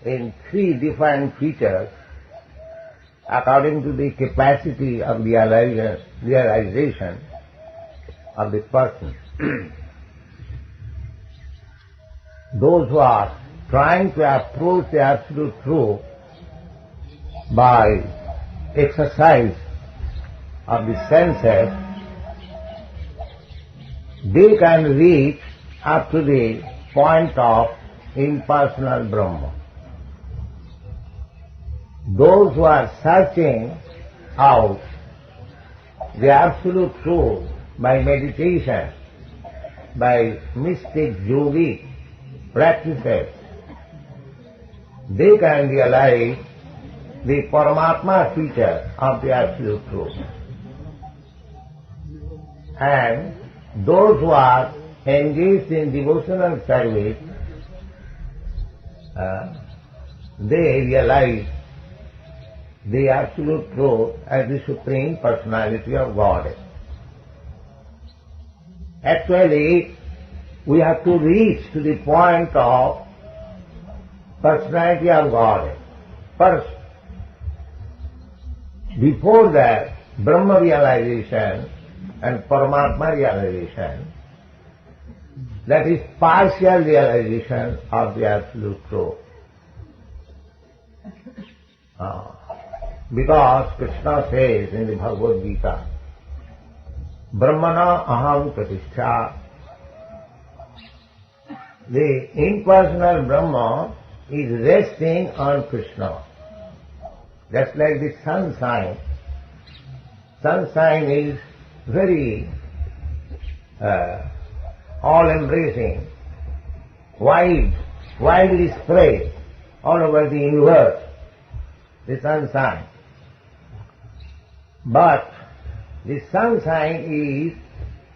Speaker 3: in three different features according to the capacity of realization of the person. Those who are trying to approach the absolute truth by exercise of the senses, they can reach up to the point of impersonal Brahma. Those who are searching out the absolute truth by meditation, by mystic yogic practices, they can realize the Paramatma feature of the absolute truth. And those who are engaged in devotional service, they realize the absolute truth as the Supreme Personality of Godhead. Actually, we have to reach to the point of Personality of Godhead first. Before that, Brahma realization and Paramatma realization, that is partial realization of the absolute truth. Because Krishna says in the Bhagavad Gita, Brahmana aham pratishtha. The impersonal Brahma is resting on Krishna. Just like the sunshine. Sunshine is very all-embracing, widely spread all over the universe, the sunshine. But the sunshine is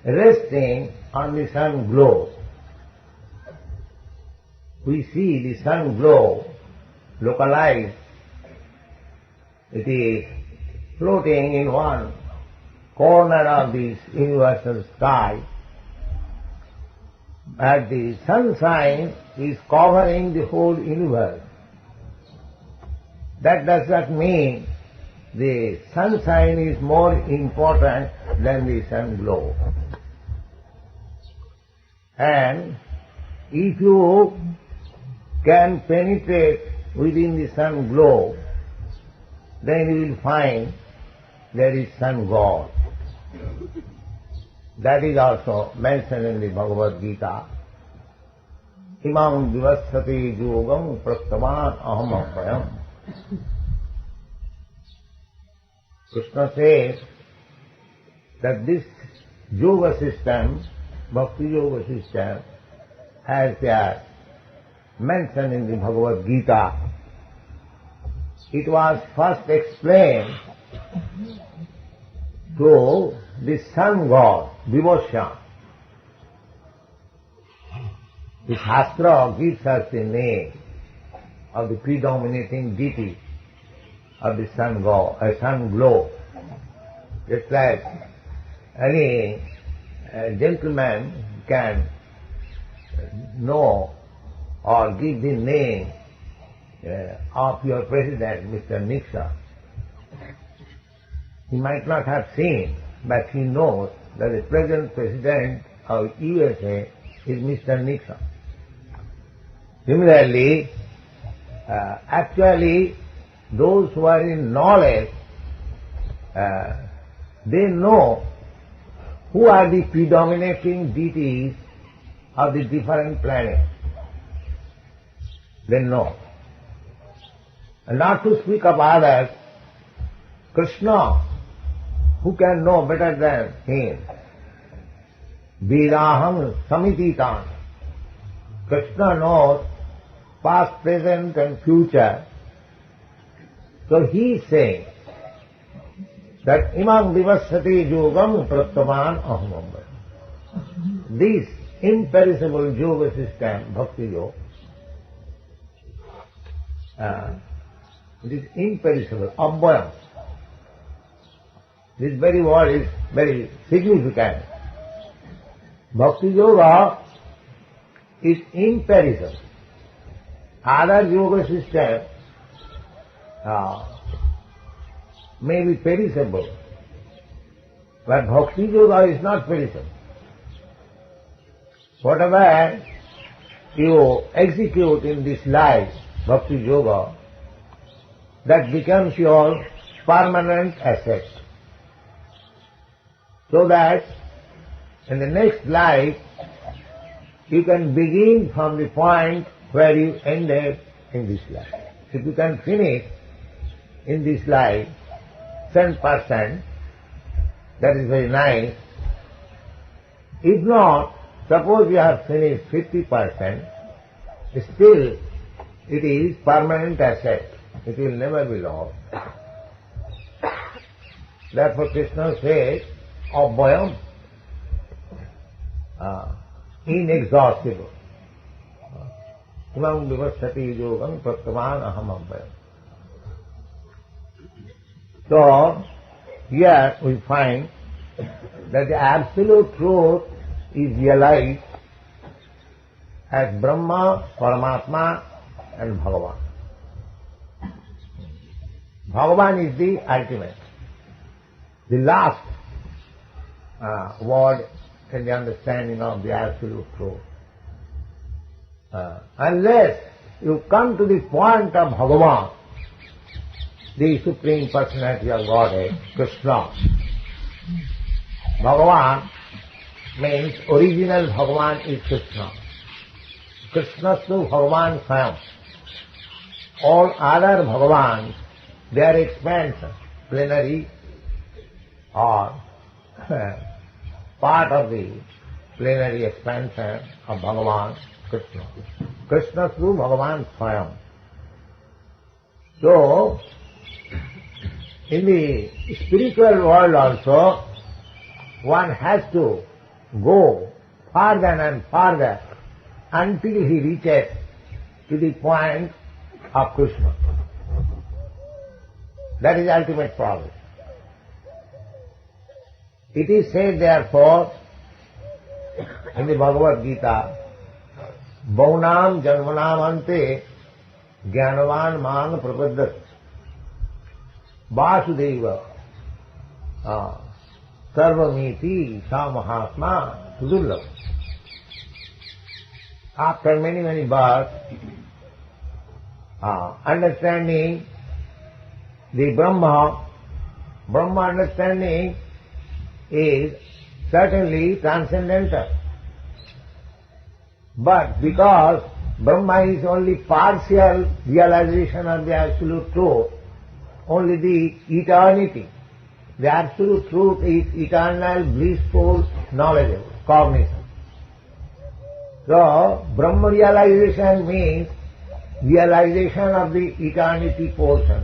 Speaker 3: resting on the sun glow. We see the sun glow localized. It is floating in one corner of this universal sky, but the sunshine is covering the whole universe. That does not mean the sunshine is more important than the sun glow. And if you can penetrate within the sun glow, then you will find there is sun God. That is also mentioned in the Bhagavad Gita. Imam divasati yogam prastavan aham apayam. Krishna says that this yoga system, bhakti yoga system, as they are mentioned in the Bhagavad Gita, it was first explained to the sun god, devotion. The Shastra gives us the name of the predominating deity of the sun god, sun glow. Just like any gentleman can know or give the name of your president, Mr. Nixon. He might not have seen, but he knows that the present president of USA is Mr. Nixon. Similarly, actually, those who are in knowledge they know who are the predominating deities of the different planets. They know. And not to speak of others, Krsna, who can know better than him? Vedaham samititan. Krsna knows past, present and future. So he is saying that imam vivassati yogam prattaman ahamambara. This imperishable yoga system, bhakti yoga, it is imperishable, abhyam. This very word is very significant. Bhakti yoga is imperishable. Other yoga system may be perishable, but bhakti yoga is not perishable. Whatever you execute in this life, bhakti yoga, that becomes your permanent asset. So that in the next life you can begin from the point where you ended in this life. If you can finish in this life 10%, that is very nice. If not, suppose you have finished 50%, still it is permanent asset. It will never be lost. Therefore Krsna says, abhyam, inexhaustible. Imam vivassati yogam prattaman aham abhyam. So, here we find that the absolute truth is realized as Brahma, Paramatma and Bhagavan. Bhagavan is the ultimate, the last word in the understanding of the absolute truth. Unless you come to the point of Bhagavan, the Supreme Personality of Godhead, Krsna. Bhagavan means original Bhagavan is Krsna. Krishna to Bhagavan Swayam. All other Bhagavans, they are expansion, plenary or part of the plenary expansion of Bhagavan Krishna. Krishna to Bhagavan Swayam. So, in the spiritual world also, one has to go farther and farther until he reaches to the point of Krishna. That is ultimate progress. It is said therefore in the Bhagavad Gita, Baunam Janmanam Ante Jnanavan Man Prapadat Vasudeva Sarvamiti Sa Mahatma Sudurlabha. After many, many births, understanding the Brahma understanding is certainly transcendental. But because Brahma is only partial realization of the absolute truth, only the eternity, the absolute truth is eternal, blissful, knowledgeable, cognition. So, Brahma realization means realization of the eternity portion.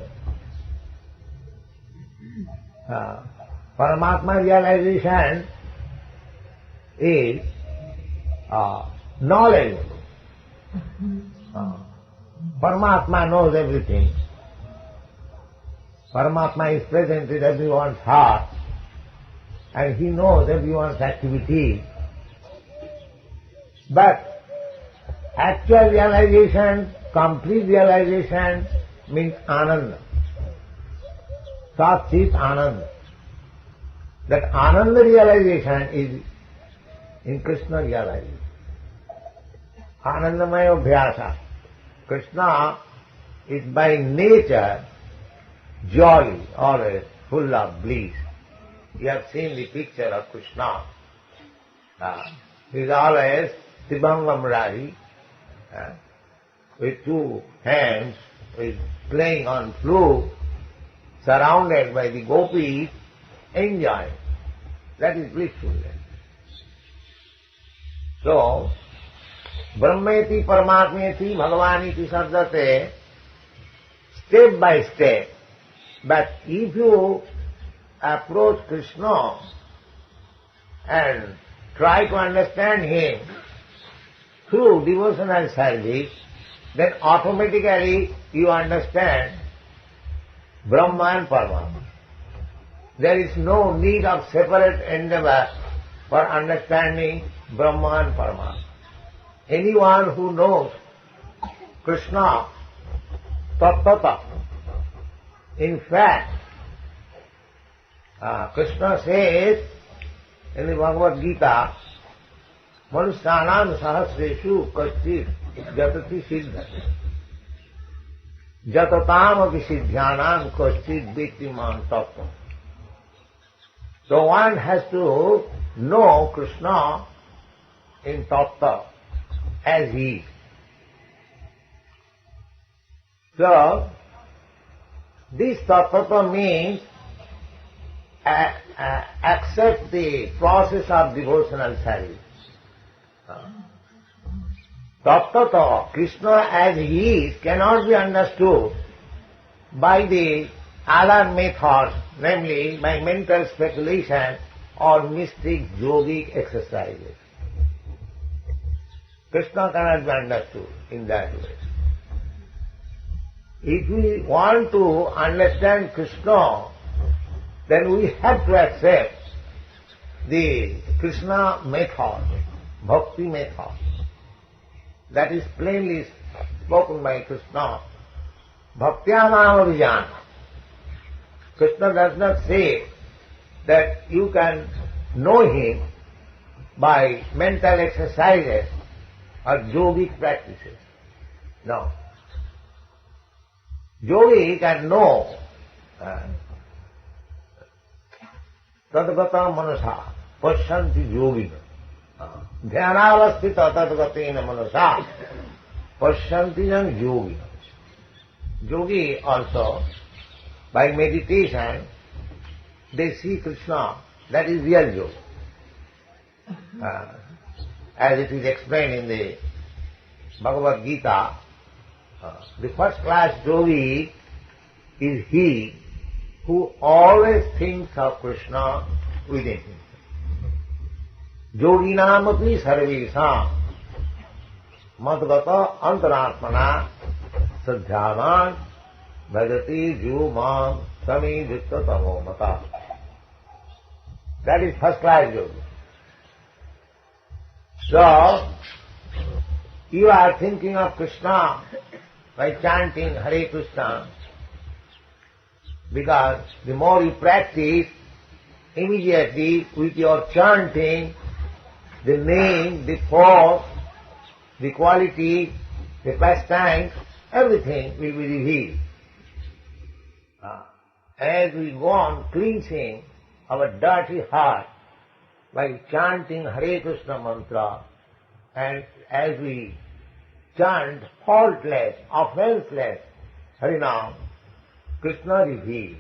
Speaker 3: Paramatma realization is knowledge. Paramatma knows everything. Paramatma is present in everyone's heart and he knows everyone's activity. But actual realization, complete realization means Ananda. Sat Chit Ananda. That Ananda realization is in Krishna realization. Anandamaya Bhyasa. Krishna is by nature jolly, always full of bliss. You have seen the picture of Krishna. He is always Tribhangamrari, with two hands, with playing on flute, surrounded by the gopis, enjoying. That is blissfulness. So, Brahmeti Paramatmeti Bhagavaniti Sardate, step by step. But if you approach Krishna and try to understand him through devotional service, then automatically you understand Brahma and Paramatma. There is no need of separate endeavor for understanding Brahma and Paramatma. Anyone who knows Krishna tattva, in fact, Krishna says in the Bhagavad Gita, Manusyanam sahasreshu kaschit jatati siddhati jatatam api siddhyanam kaschit vittiman tattva. So one has to know Krishna in tattva as he is. So, this tattva means accept the process of devotional service. Tattva, Krishna as he is, cannot be understood by the other methods, namely by mental speculation or mystic yogic exercises. Krishna cannot be understood in that way. If we want to understand Krishna, then we have to accept the Krishna method, bhakti method. That is plainly spoken by Krishna. Bhaktyamam avijana. Krishna does not say that you can know him by mental exercises or yogic practices. No. Yogi can know tadgata manasa, pasyanti yogina. Dhyanavastita tadgatena manasa, pasyanti jan yogina. Yogi also, by meditation, they see Krishna. That is real yoga. As it is explained in the Bhagavad Gita, the first class yogi is he who always thinks of Krishna within him. Yoginamapi sarvesam madgata antaratmana sadhyaman bhajati jumam sami vitta tamo mata. That is first class yogi. So, you are thinking of Krishna by chanting Hare Krishna, because the more you practice, immediately with your chanting, the name, the force, the quality, the pastime, everything will be revealed. As we go on cleansing our dirty heart by chanting Hare Krishna mantra, and as we chant faultless, offenseless Harinam, Krishna revealed.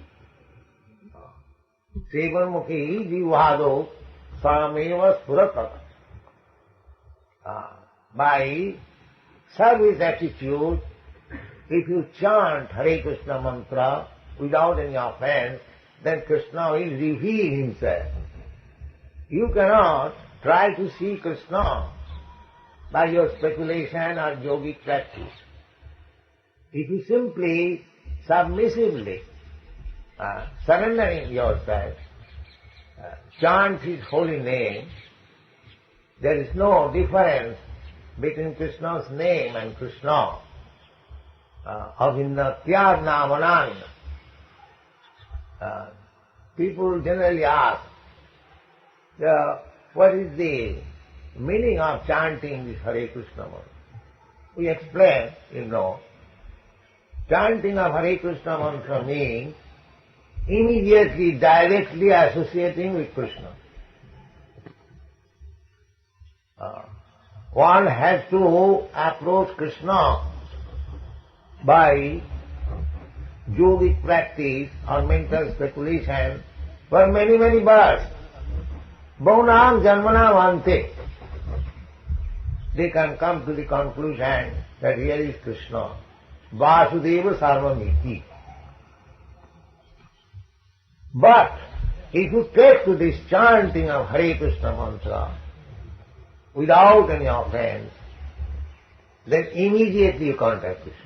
Speaker 3: Sevanmukhi jivado sameva spuratata. By service attitude, if you chant Hare Krishna mantra without any offense, then Krishna will reveal himself. You cannot try to see Krishna by your speculation or yogic practice. If you simply, submissively, surrendering yourself, chant His holy name, there is no difference between Krishna's name and Krishna. Avinnatyar namanamina. People generally ask, what is the meaning of chanting this Hare Krishna mantra? We explain, chanting of Hare Krishna mantra means immediately, directly associating with Krishna. One has to approach Krishna by yogic practice or mental speculation for many, many births. Bhaunam janmanam ante. They can come to the conclusion that here is Krishna. Vasudeva sarvamiti. But if you take to this chanting of Hare Krishna mantra without any offense, then immediately you contact Krishna.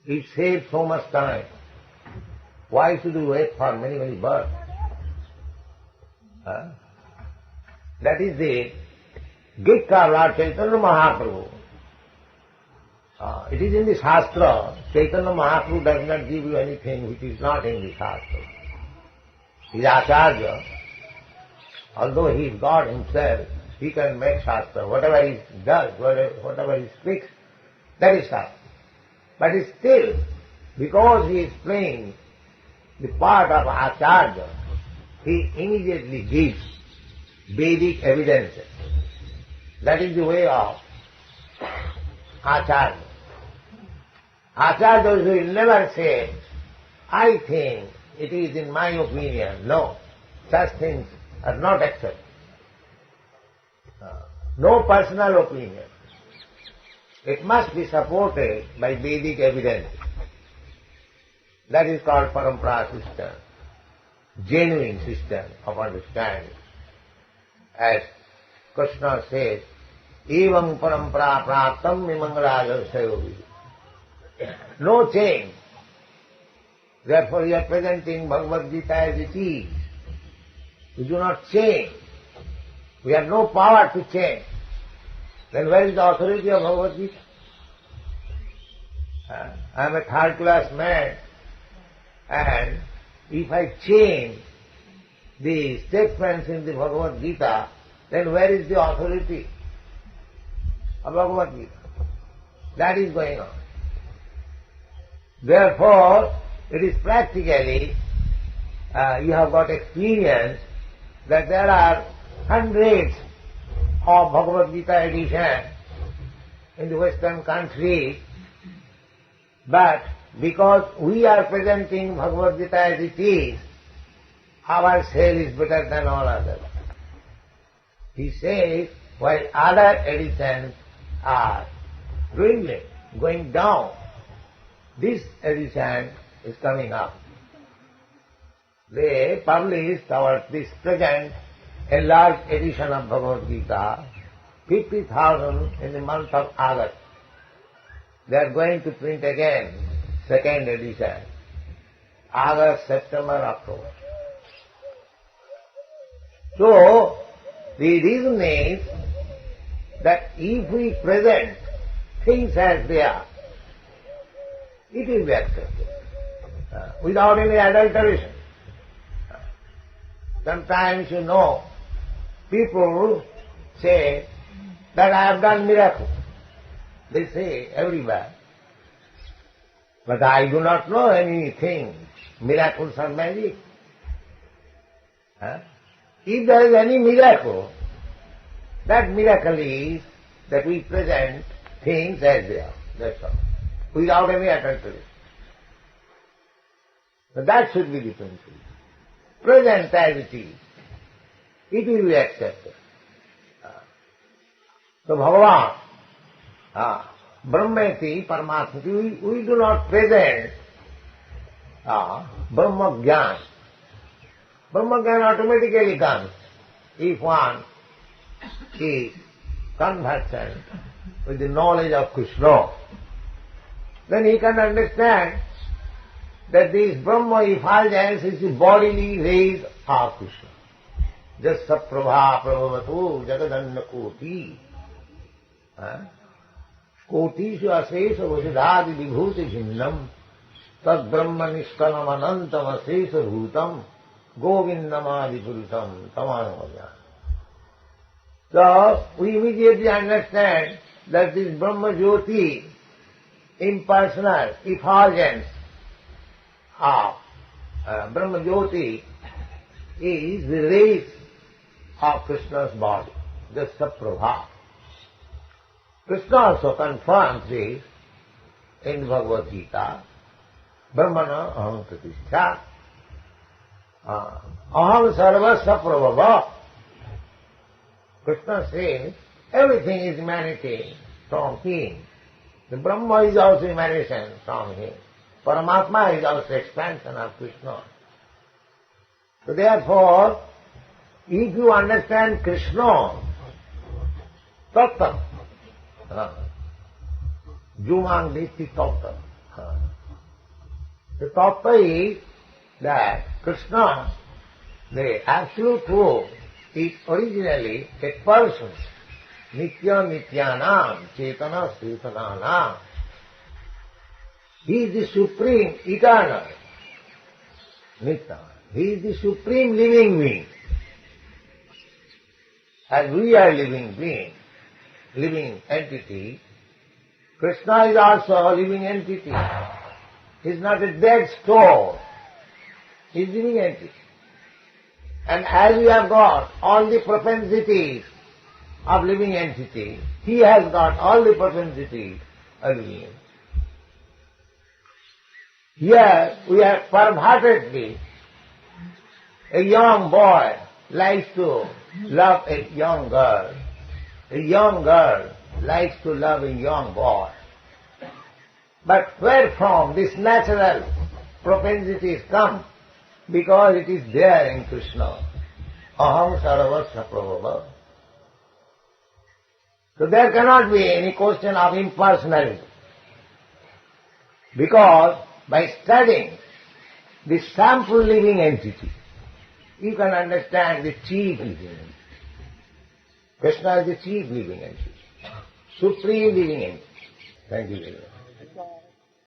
Speaker 3: It saves so much time. Why should you wait for many, many births? That is the gift of Lord Chaitanya Mahaprabhu. It is in the Shastra. Chaitanya Mahaprabhu does not give you anything which is not in the Shastra. He is Acharya. Although he is God himself, he can make Shastra. Whatever he does, whatever he speaks, that is Shastra. But still, because he is playing the part of Acharya, he immediately gives Vedic evidences. That is the way of Acharya. Acharyas will never say, I think, it is in my opinion. No, such things are not accepted. No personal opinion. It must be supported by Vedic evidence. That is called parampara system, genuine system of understanding. As Krsna says, evam parampara praptam mimangalaja sayovi. No change. Therefore you are presenting Bhagavad Gita as it is. We do not change. We have no power to change. Then where is the authority of Bhagavad Gita? I am a third class man, and if I change the statements in the Bhagavad Gita, then where is the authority of Bhagavad Gita? That is going on. Therefore, it is practically, you have got experience that there are hundreds of Bhagavad Gita editions in the Western countries, but because we are presenting Bhagavad Gita as it is, our sale is better than all others. He says, while other editions are dwindling, going down, this edition is coming up. They published this present enlarged edition of Bhagavad Gita, 50,000 in the month of August. They are going to print again, second edition, August, September, October. So, the reason is that if we present things as they are, it will be accepted without any adulteration. Sometimes, people say that I have done miracle. They say everywhere. But I do not know anything, miracles or magic. If there is any miracle, that miracle is that we present things as they are. That's all. Without any adulteration. So that should be the principle. Present as it is. It will be accepted. So Bhagavan, Brahmeti, Paramatmati, we do not present Brahma Jnana. Brahma Jnana automatically comes if one is conversant with the knowledge of Krishna. Then he can understand that this Brahma effulgence is the bodily rays of Krishna. Jasa prabha prabhavatu jagadanna koti. Kotishu asesa vasidhadi vibhuti jhinnam tad brahma nishkalam anantam asesa bhutam govindamadi purutam tamanamaya. So, we immediately understand that this Brahma Jyoti, impersonal effulgence of Brahma Jyoti is the rays of Krishna's body, the Saprabha. Krishna also confirms this in Bhagavad Gita, Brahmana aham pratishtha, aham sarva saprabhava. Krishna says everything is emanating from him. The Brahma is also emanation from him. Paramatma is also expansion of Krishna. So therefore, if you understand Krishna, tattva, jumang niti tattva. The tattva is that Krishna, the absolute truth, is originally a person. Nitya nityanam, chetana chetananam. He is the supreme, eternal, nitya. He is the supreme living being. As we are living being, living entity, Krishna is also a living entity. He is not a dead stone. He is a living entity. And as we have got all the propensities of living entity, he has got all the propensities of living entity. Here we have pervertedly, a young boy likes to love a young girl. A young girl likes to love a young boy. But where from this natural propensities come? Because it is there in Krishna. Aham sarvasya prabhava. So there cannot be any question of impersonality. Because by studying the sample living entity, you can understand the chief living entity. Krishna is the chief living entity, supreme living entity. Thank you very much.